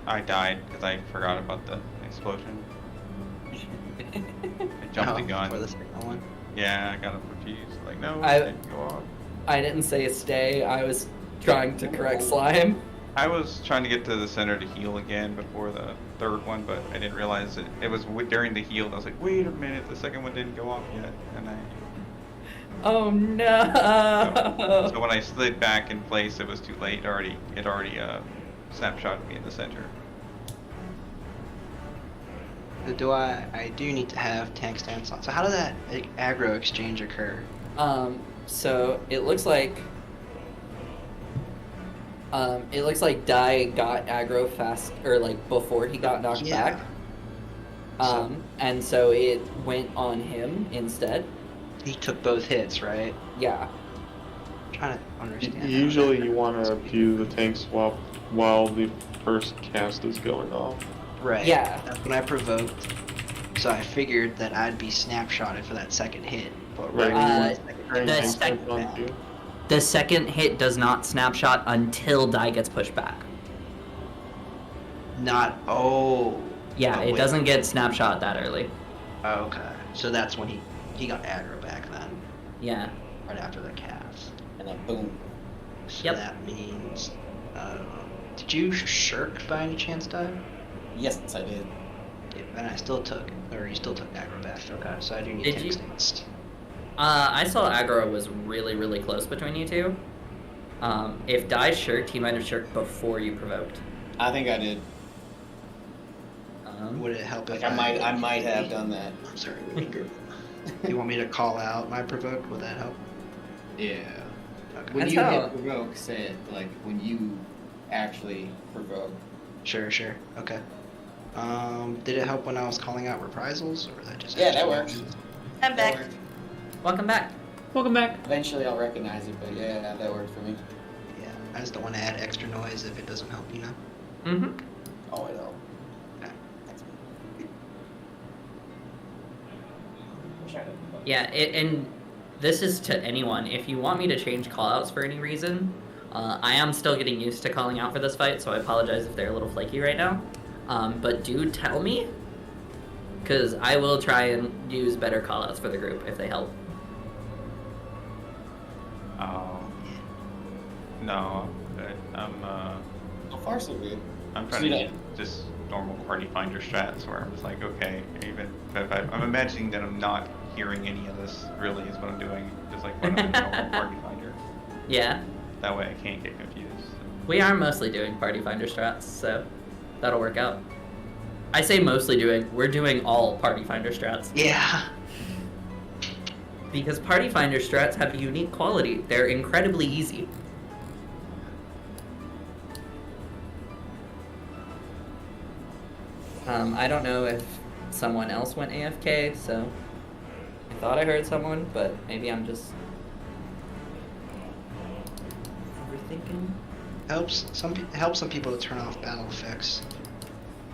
S4: I died because I forgot about the explosion. I jumped the gun.
S2: For the second one.
S4: Yeah, I got a fuse. Like no,
S1: I-
S4: it didn't go off.
S1: I didn't say stay. I was trying to correct slime.
S4: I was trying to get to the center to heal again before the third one, but I didn't realize it was during the heal. I was like, wait a minute, the second one didn't go off yet, and
S1: Oh no!
S4: so when I slid back in place, it was too late. It already snapshotted me in the center.
S2: I do need to have tank stance on. So how did that aggro exchange occur?
S1: So it looks like Dai got aggro fast or like before he got knocked
S2: Yeah.
S1: back. And so it went on him instead.
S2: He took both hits, right?
S1: Yeah.
S2: I'm trying to understand.
S8: Usually you want to do the tank swap while the first cast is going off.
S2: Right.
S1: Yeah.
S2: That's when I provoked. So I figured that I'd be snapshotted for that second hit. But
S8: Right.
S2: right.
S1: the
S8: Tank
S1: sec-
S8: stance on you.
S1: The second hit does not snapshot until Dai gets pushed back.
S2: Not. Oh.
S1: Yeah,
S2: Oh,
S1: it
S2: wait.
S1: doesn't get snapshot that early.
S2: Okay. So that's when he got aggro back then,
S1: Yeah.
S2: right after the cast.
S3: And then boom.
S2: So
S1: Yep.
S2: that means. Did you shirk by any chance, Dave?
S3: Yes, I did.
S2: Yeah, and I still took, or you still took aggro back. Okay, so I do need
S1: Did
S2: tank
S1: you?
S2: stance.
S1: I saw aggro was really, really close between you two. If Dai shirked, he might have shirked before you provoked.
S3: I think I did.
S2: Would it help
S3: Like
S2: if
S3: I might have done that.
S2: I'm sorry, weaker. You want me to call out my provoked? Will that help?
S3: Yeah.
S2: Okay.
S3: When
S1: That's
S3: you
S1: how-
S3: hit provoke, say it like when you actually provoke.
S2: Sure. Okay. Did it help when I was calling out reprisals, or that just?
S3: Yeah, that
S2: extra
S3: works.
S2: noise?
S5: I'm
S3: That
S5: back.
S3: worked.
S1: Welcome back.
S7: Welcome back.
S3: Eventually I'll recognize it, but yeah, that worked for me.
S2: Yeah, I just don't want to add extra noise if it doesn't help, you know.
S1: Mm-hmm.
S3: Oh, I know.
S2: Okay.
S3: Thanks, man.
S1: Yeah, and this is to anyone. If you want me to change callouts for any reason, I am still getting used to calling out for this fight, so I apologize if they're a little flaky right now. But do tell me, because I will try and use better callouts for the group if they help.
S4: Oh. No, I'm
S3: So far, so good.
S4: I'm trying to get just normal party finder strats where I'm just like, okay, even if I'm imagining that I'm not hearing any of this really is what I'm doing, just like when I'm in normal party finder.
S1: Yeah,
S4: That way I can't get confused.
S1: we are mostly doing party finder strats, so that'll work out. I say mostly doing, we're doing all party finder strats.
S2: Yeah.
S1: Because party finder strats have a unique quality. They're incredibly easy. I don't know if someone else went AFK, so I thought I heard someone, but maybe I'm just overthinking.
S2: Helps some people to turn off battle effects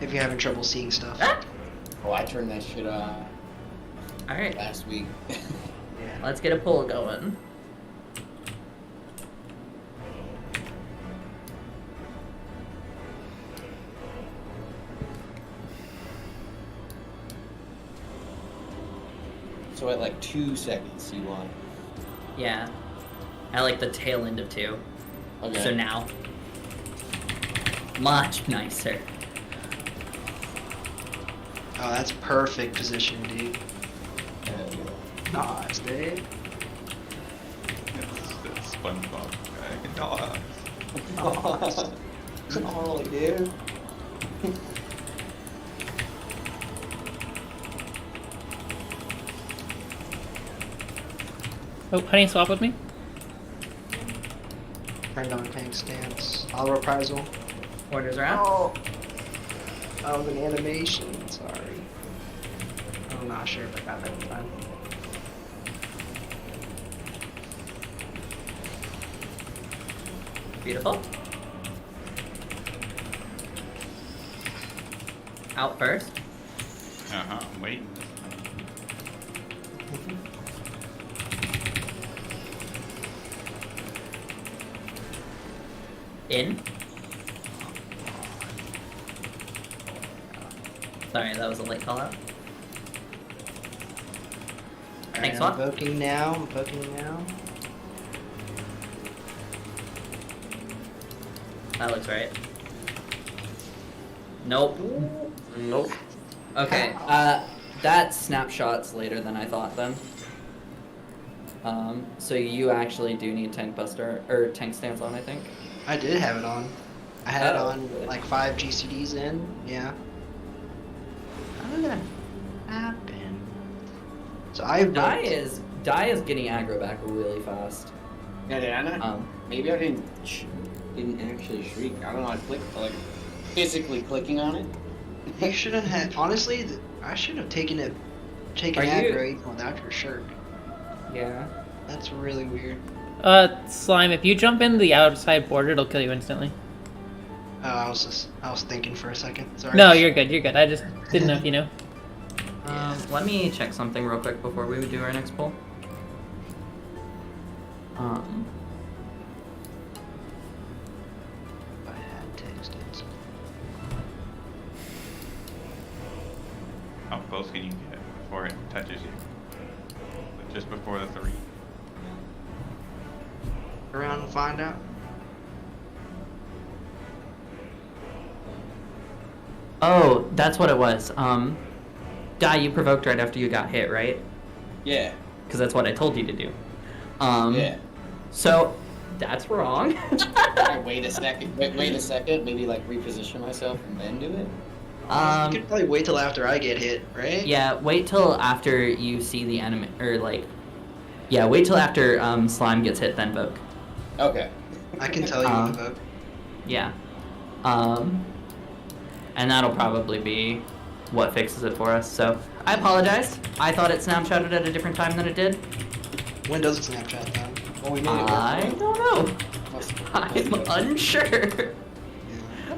S2: if you're having trouble seeing stuff.
S1: Ah!
S3: Oh, I turned that shit off
S1: Alright,
S3: last week.
S2: Yeah.
S1: let's get a poll going.
S3: So at like 2 seconds, you want.
S1: Yeah. I like the tail end of 2.
S3: Okay.
S1: So now. Much nicer.
S2: Oh, that's perfect position, dude. Nice, dude.
S4: It's SpongeBob.
S3: Oh, dude.
S7: Oh, honey, swap with me.
S2: Turned on tank stance. All reprisal.
S1: Orders are out.
S2: Oh, that was an animation. Sorry. I'm not sure if I got that in time.
S1: Beautiful. Out first.
S4: I'm waiting.
S1: In. Sorry, that was a late call out. Thanks,
S2: I'm
S1: Swap.
S2: invoking now.
S1: That looks right. Nope.
S2: Nope.
S1: Okay, that snapshot's later than I thought then. So you actually do need tank buster, or tank stance on, I think.
S2: I did have it on. I had it
S1: Oh,
S2: on
S1: good.
S2: like 5 GCDs in. Yeah. How did that happen? So I
S1: Die
S2: vote-
S1: is getting aggro back really fast.
S3: Yeah, did I not? Maybe I didn't actually shriek. I don't know. I clicked like physically clicking on it.
S2: You shouldn't have. Honestly, I should have taken
S1: Are
S2: aggro even without your shirt.
S1: Yeah.
S2: That's really weird.
S7: Slime, if you jump in the outside border, it'll kill you instantly.
S2: Oh, I was thinking for a second. Sorry.
S7: No, you're good, I just didn't know if you know.
S1: Let me check something real quick before we do our next poll.
S2: I had texted.
S4: How close can you get before it touches you? But just before the 3.
S2: Around and find out.
S1: Oh, that's what it was. Die, you provoked right after you got hit, right?
S3: Yeah.
S1: Because that's what I told you to do.
S3: Yeah.
S1: So, that's wrong.
S3: Wait a second. Wait a second. Maybe like reposition myself and then do it.
S2: You could probably wait till after I get hit, right?
S1: Yeah, wait till after you see the enemy, or like, yeah, wait till after slime gets hit, then vote.
S3: Okay.
S2: I can tell you when to vote.
S1: Yeah. And that'll probably be what fixes it for us. So I apologize. I thought it snapshotted at a different time than it did.
S2: When does it Snapchat though?
S3: Well, we made it work.
S1: I don't know.
S3: Must-
S1: I'm unsure.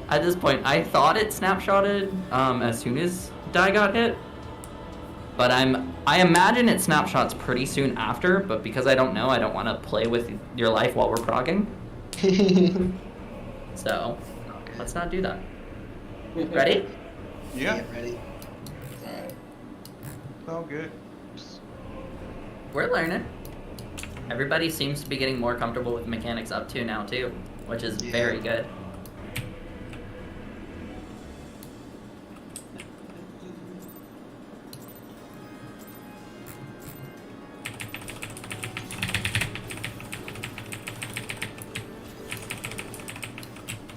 S1: At this point, I thought it snapshotted as soon as die got hit. But I imagine it snapshots pretty soon after, but because I don't know, I don't want to play with your life while we're progging. So, let's not do that. Ready?
S4: Yeah.
S2: Ready?
S3: Alright.
S4: Oh, good.
S1: We're learning. Everybody seems to be getting more comfortable with mechanics up to now too, which is
S2: Yeah.
S1: very good.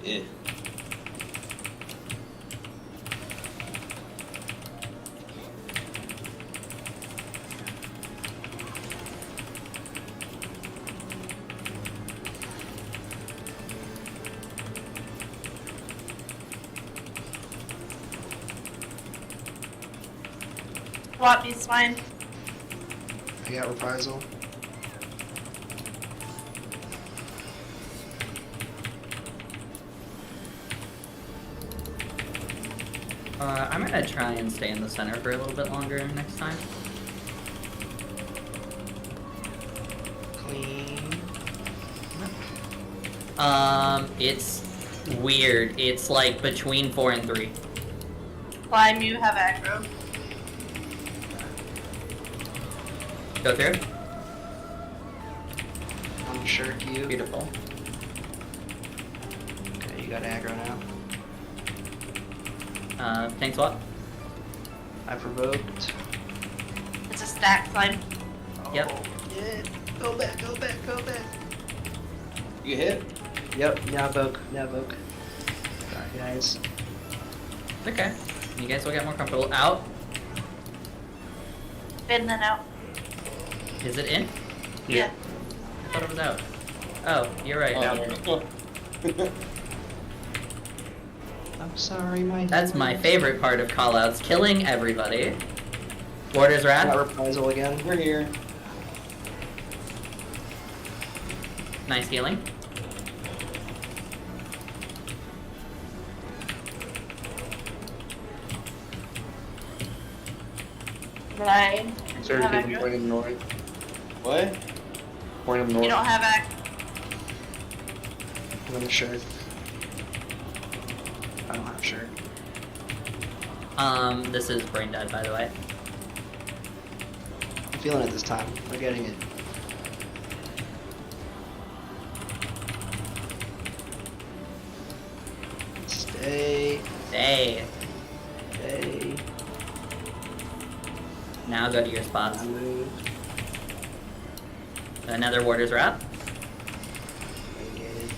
S3: Yeah.
S5: Swap me swine.
S2: I got reprisal.
S1: I'm gonna try and stay in the center for a little bit longer next time.
S2: Clean.
S1: It's weird. It's like between 4 and 3.
S5: Slime, you have aggro.
S1: Go through.
S2: I'm shirk you.
S1: Beautiful.
S2: Okay, you got aggro now.
S1: Tank swap.
S2: I provoked.
S5: It's a stack slime.
S1: Yep.
S2: Yeah. Go back, go back, go back.
S3: You hit?
S2: Yep, now evoke, now evoke. Sorry guys.
S1: Okay. You guys will get more comfortable. Out.
S5: In and out.
S1: Is it in?
S5: Yeah.
S1: I thought it was out. Oh, you're right.
S3: Oh.
S2: I'm sorry, my
S1: That's my favorite part of callouts, killing everybody. Warder's
S2: Got
S1: Wrath.
S2: reprisal again.
S3: We're here.
S1: Nice healing.
S5: Nine.
S8: Sir,
S5: Have
S8: keep him
S5: aggro.
S8: pointing north.
S3: What?
S8: Point him north.
S5: You don't have aggro.
S2: I'm gonna shirt. I don't have shirt.
S1: This is brain dead, by the way.
S2: I'm feeling it this time. We're getting it. Stay.
S1: Hey.
S2: Stay.
S1: Now go to your spots.
S2: I moved.
S1: Another Warder's Wrath.
S2: Negated.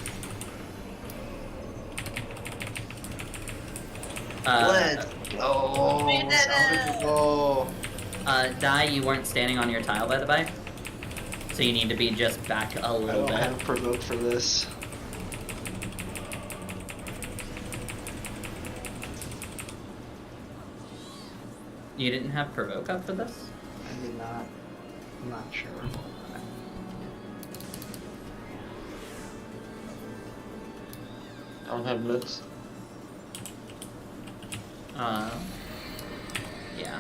S1: Uh,
S2: Let's go.
S5: We did it.
S2: Go.
S1: Die, you weren't standing on your tile, by the way. So you need to be just back a
S2: I
S1: little
S2: don't
S1: bit.
S2: have provoke for this.
S1: You didn't have provoke up for this?
S2: I did not. I'm not sure.
S8: I don't have this.
S1: Yeah.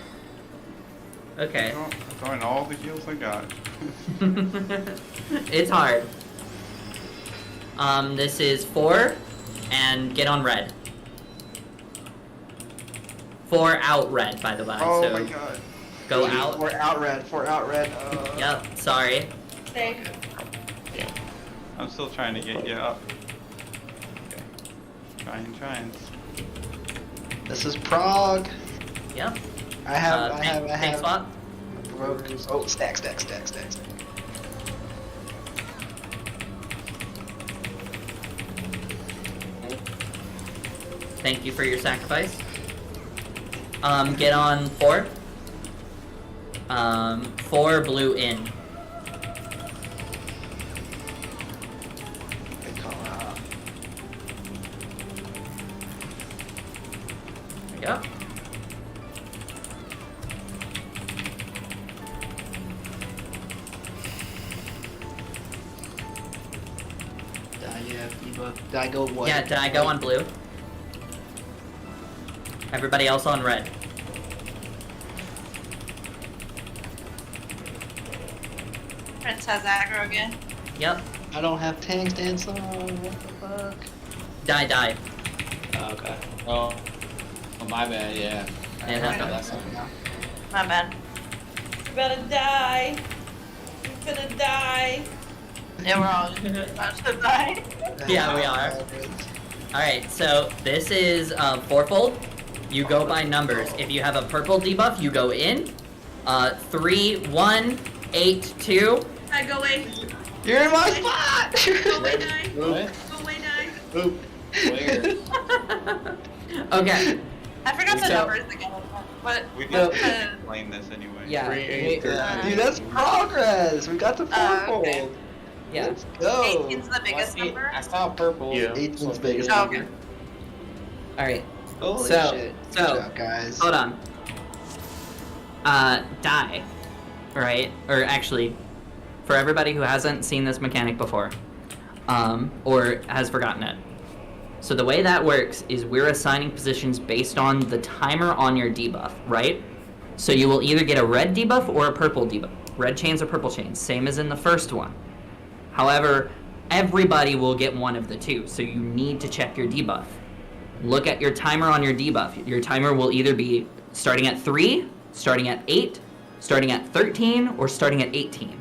S1: Okay.
S4: I'm throwing all the heals I got.
S1: It's hard. This is 4, and get on red. 4 out red, by the way.
S4: Oh
S1: so
S4: my god.
S1: go out.
S2: For out red. For out red.
S1: Yep. Sorry.
S5: Stay.
S4: I'm still trying to get you up. Okay. Trying.
S2: This is Prague.
S1: Yep.
S2: I have.
S1: Tank swap.
S2: Provoke. Oh, stack.
S1: Thank you for your sacrifice. Get on 4. 4 blue in.
S2: Good call out.
S1: There we go.
S2: Did I go what?
S1: Yeah, did I go on blue? Everybody else on red.
S5: Prince has aggro again.
S1: Yep.
S2: I don't have tanks dancing. What the fuck?
S1: Die.
S2: Okay.
S3: Oh, my bad. Yeah.
S1: It happened.
S3: That's not-
S5: My bad.
S6: You're about to die. You're gonna die.
S5: Yeah, we're all about to die.
S1: Yeah, we are. Alright, so this is fourfold. You go by numbers. If you have a purple debuff, you go in. 3, 1, 8, 2.
S6: I go away.
S2: You're in my spot!
S6: Go away, die.
S3: What?
S6: Go away, die.
S8: Oop.
S3: Where?
S1: Okay.
S5: I forgot the
S1: So-
S5: numbers again. What?
S4: We
S5: What?
S4: need to explain this anyway.
S1: Yeah.
S8: 3, 8, 13.
S2: Dude, that's progress! We got the fourfold!
S5: Okay.
S1: Yeah.
S2: Let's go!
S5: 18's the biggest number.
S3: I saw purple.
S8: Yeah.
S2: 18's biggest
S5: Oh, okay.
S2: number.
S1: Alright.
S2: Holy
S1: So-
S2: shit.
S1: so-
S2: Good job, guys.
S1: Hold on. Die. Right? Or actually, for everybody who hasn't seen this mechanic before, or has forgotten it. So the way that works is we're assigning positions based on the timer on your debuff, right? So you will either get a red debuff or a purple debuff. Red chains or purple chains, same as in the first one. However, everybody will get one of the two, so you need to check your debuff. Look at your timer on your debuff. Your timer will either be starting at 3, starting at 8, starting at 13, or starting at 18.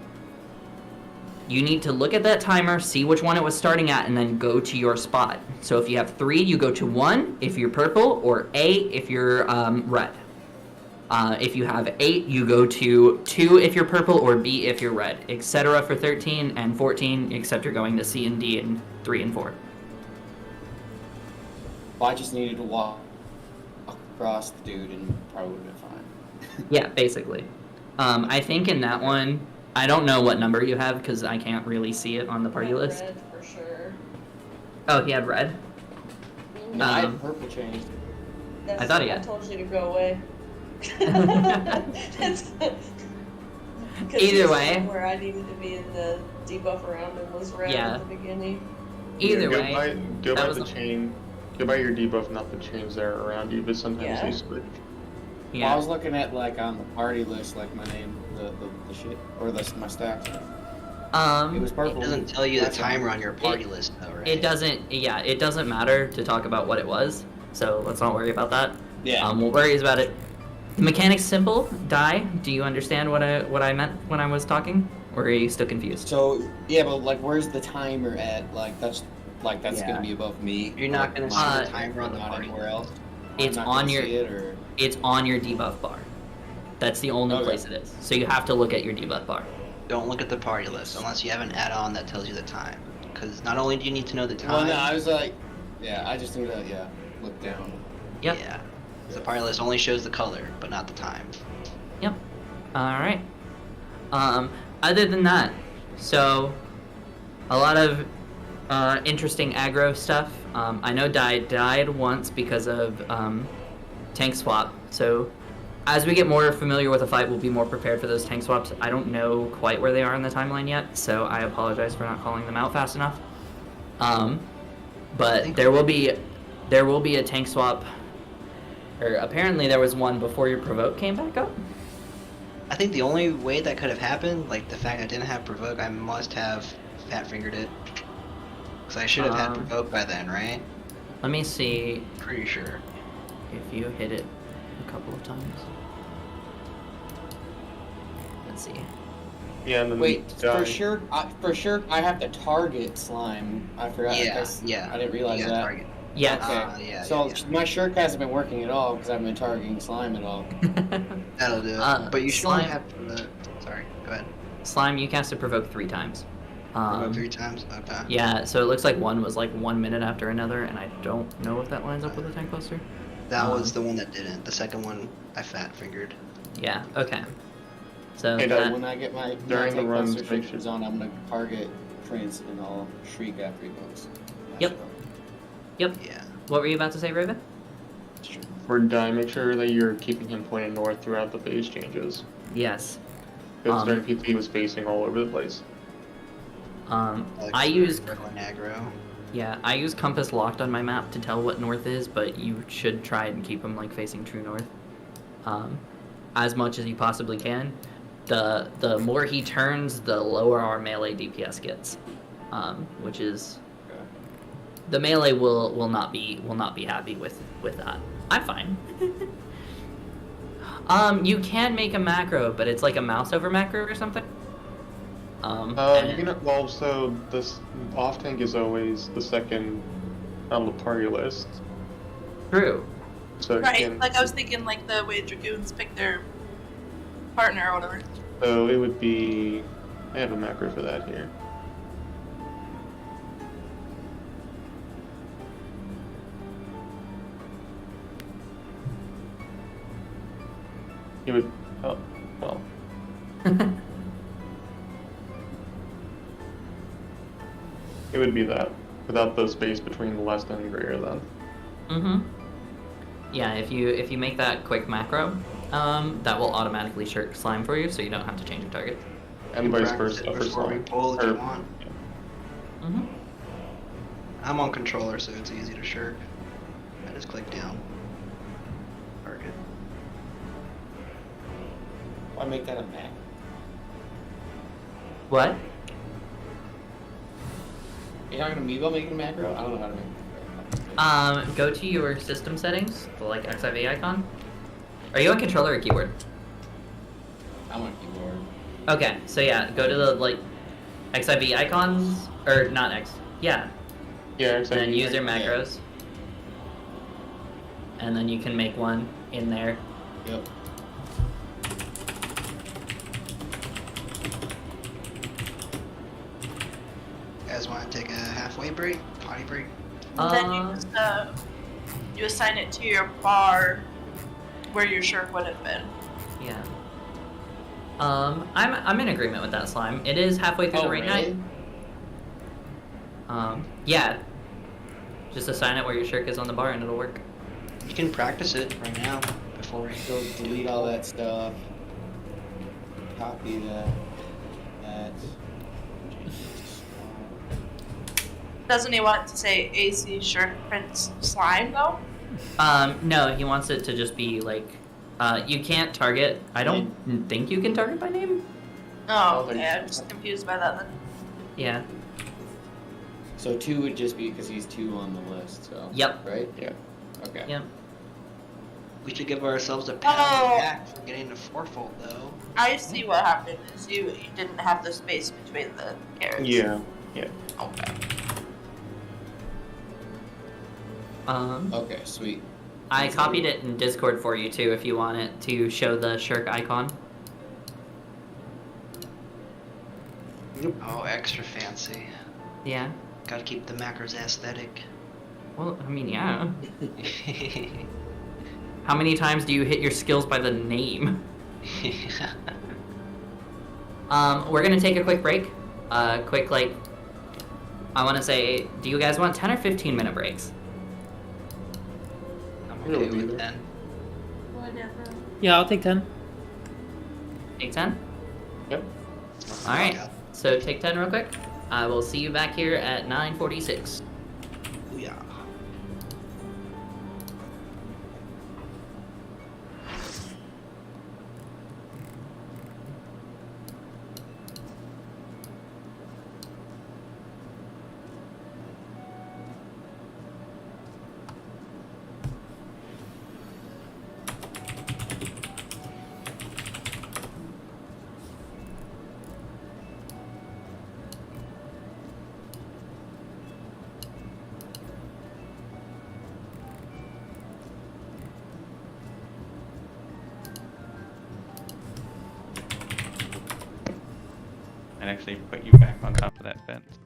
S1: You need to look at that timer, see which one it was starting at, and then go to your spot. So if you have 3, you go to 1 if you're purple, or A if you're red. If you have 8, you go to 2 if you're purple, or B if you're red, etc. for 13 and 14, except you're going to C and D and 3 and 4.
S3: Well, I just needed to walk across the dude and probably would have been fine.
S1: Yeah, basically. I think in that one, I don't know what number you have because I can't really see it on the party list.
S6: Red for sure.
S1: Oh, he had red?
S3: No, I
S1: Um,
S3: had purple changed.
S6: That's
S1: I thought he
S6: I
S1: had.
S6: told you to go away. That's 'cause
S1: Either
S6: the
S1: way.
S6: zone where I needed to be in the debuff around him was red
S1: Yeah.
S6: at the beginning.
S1: Either
S8: go
S1: way,
S8: By, go
S1: that
S8: by
S1: was
S8: the
S1: a-
S8: chain. Go by your debuff, not the chains that are around you, but sometimes
S6: Yeah.
S8: they switch.
S3: Well, I
S1: yeah.
S3: was looking at like on the party list, like my name, the shit, or my stacks. It was
S2: It
S3: purple.
S2: doesn't tell you the
S3: That's
S2: timer
S3: all.
S2: on your party list, though, right?
S1: It doesn't, yeah, it doesn't matter to talk about what it was, so let's not worry about that.
S3: Yeah.
S1: We'll worry about it. The mechanic's simple. Die. Do you understand what I meant when I was talking? Or are you still confused?
S3: So yeah, but like, where's the timer at? That's
S2: Yeah.
S3: gonna be above me.
S2: You're not gonna see
S1: Uh,
S2: the timer on the
S3: not
S2: party
S3: anywhere
S2: list.
S3: else.
S1: It's
S3: I'm not
S1: on
S3: gonna
S1: your-
S3: see it, or
S1: It's on your debuff bar. That's the only
S3: Okay.
S1: place it is. So you have to look at your debuff bar.
S2: Don't look at the party list unless you have an add-on that tells you the time. Because not only do you need to know the
S3: well,
S2: time.
S3: no, I was like, yeah, I just need to look down.
S1: Yep.
S2: Yeah. The party list only shows the color, but not the time.
S1: Yep. Alright. Other than that, so a lot of interesting aggro stuff. I know died once because of tank swap. So as we get more familiar with the fight, we'll be more prepared for those tank swaps. I don't know quite where they are in the timeline yet, so I apologize for not calling them out fast enough. But there will be a tank swap. Or apparently there was one before your provoke came back up.
S2: I think the only way that could have happened, like the fact I didn't have provoke, I must have fat fingered it. Because I should have had provoke by then, right?
S1: Let me see
S2: Pretty sure.
S1: if you hit it a couple of times. Let's see.
S8: Yeah, and then
S3: Wait,
S8: die.
S3: for sure, I have to target slime. I forgot.
S2: Yeah.
S3: I didn't realize
S2: Yeah,
S3: that.
S2: target.
S1: Yes.
S3: Okay.
S2: Yeah,
S3: So
S2: yeah.
S3: my shirk hasn't been working at all because I haven't been targeting slime at all.
S2: That'll do it. But you should only
S1: slime.
S2: have the. Sorry, go ahead.
S1: Slime, you cast it provoke 3 times.
S2: Provoke 3 times? Okay.
S1: Yeah, so it looks like one was like 1 minute after another, and I don't know if that lines up with the tank cluster.
S2: That was the one that didn't. The second one, I fat fingered.
S1: Yeah. Okay. So
S8: Hey,
S1: that,
S3: When I get my
S8: During the
S3: take
S8: runs,
S3: plus
S8: make
S3: restrictions on, I'm gonna target Prince and I'll shriek after he goes.
S1: Yep. Yep.
S2: Yeah.
S1: What were you about to say, Raven?
S8: For die, make sure that you're keeping him pointed north throughout the phase changes.
S1: Yes.
S8: Because
S1: Um,
S8: during PT he was facing all over the place.
S1: I use
S2: aggro.
S1: I use compass locked on my map to tell what north is, but you should try and keep him like facing true north, as much as you possibly can. The more he turns, the lower our melee DPS gets, which is the melee will not be happy with that. I'm fine. You can make a macro, but it's like a mouse over macro or something.
S8: Well, so this off tank is always the second on the party list.
S1: True.
S8: So you
S5: Right,
S8: can-
S5: like I was thinking like the way Dragoons pick their partner or whatever.
S8: So it would be. I have a macro for that here. It would. Oh, well. It would be that without the space between less than and greater than.
S1: Mm-hmm. Yeah, if you make that quick macro, that will automatically shirk slime for you, so you don't have to change your target.
S8: And vice
S2: Practice
S8: versa
S2: it
S8: for
S2: before we
S8: slime.
S2: pull if you
S8: Or-
S2: want.
S1: Mm-hmm.
S2: I'm on controller, so it's easy to shirk. I just click down. Target.
S3: Why make that a Mac?
S1: What?
S3: You're not gonna me about making a macro? I don't know how to make a macro.
S1: Go to your system settings, the like XIV icon. Are you on controller or keyboard?
S3: I'm on keyboard.
S1: Okay, so yeah, go to the like XIV icons, or not X. Yeah,
S8: Yeah,
S1: and then
S8: exactly.
S1: user macros, and then you can make one in there.
S3: Yep.
S2: You guys want to take a halfway break? Potty break?
S5: And then
S1: Uh,
S5: you just you assign it to your bar where your shirk would have been.
S1: Yeah. I'm in agreement with that, Slime. It is halfway through the raid night. Yeah. Just assign it where your shirk is on the bar and it'll work.
S2: You can practice it right now before we
S3: Go delete all that stuff. Copy that.
S5: Doesn't he want it to say AC Shirk Prince Slime though?
S1: No, he wants it to just be like, you can't target. I don't think you can target by name.
S5: Oh,
S3: Oh,
S5: okay. I'm just confused by that then.
S1: Yeah.
S3: So 2 would just be because he's 2 on the list. So.
S1: Yep.
S3: Right.
S8: Yeah.
S3: Okay.
S1: Yep.
S2: We should give ourselves a pat on the back for getting the fourfold though.
S5: I see what happened is you didn't have the space between the carrots.
S8: Yeah.
S5: Okay.
S3: Okay. Sweet.
S1: I copied it in Discord for you too if you want it to show the shirk icon.
S2: Oh, extra fancy.
S1: Yeah.
S2: Gotta keep the macros aesthetic.
S1: Well, I mean, yeah. How many times do you hit your skills by the name? We're gonna take a quick break. Quick, like, I want to say, do you guys want 10 or 15 minute breaks?
S2: I'm
S8: Really
S2: okay with
S8: either.
S2: 10.
S5: Whatever.
S7: Yeah, I'll take 10.
S1: Take 10?
S8: Yep.
S1: Alright, so take 10 real quick. I will see you back here at 9:46.
S2: Yeah.
S4: And actually put you back on top of that fence.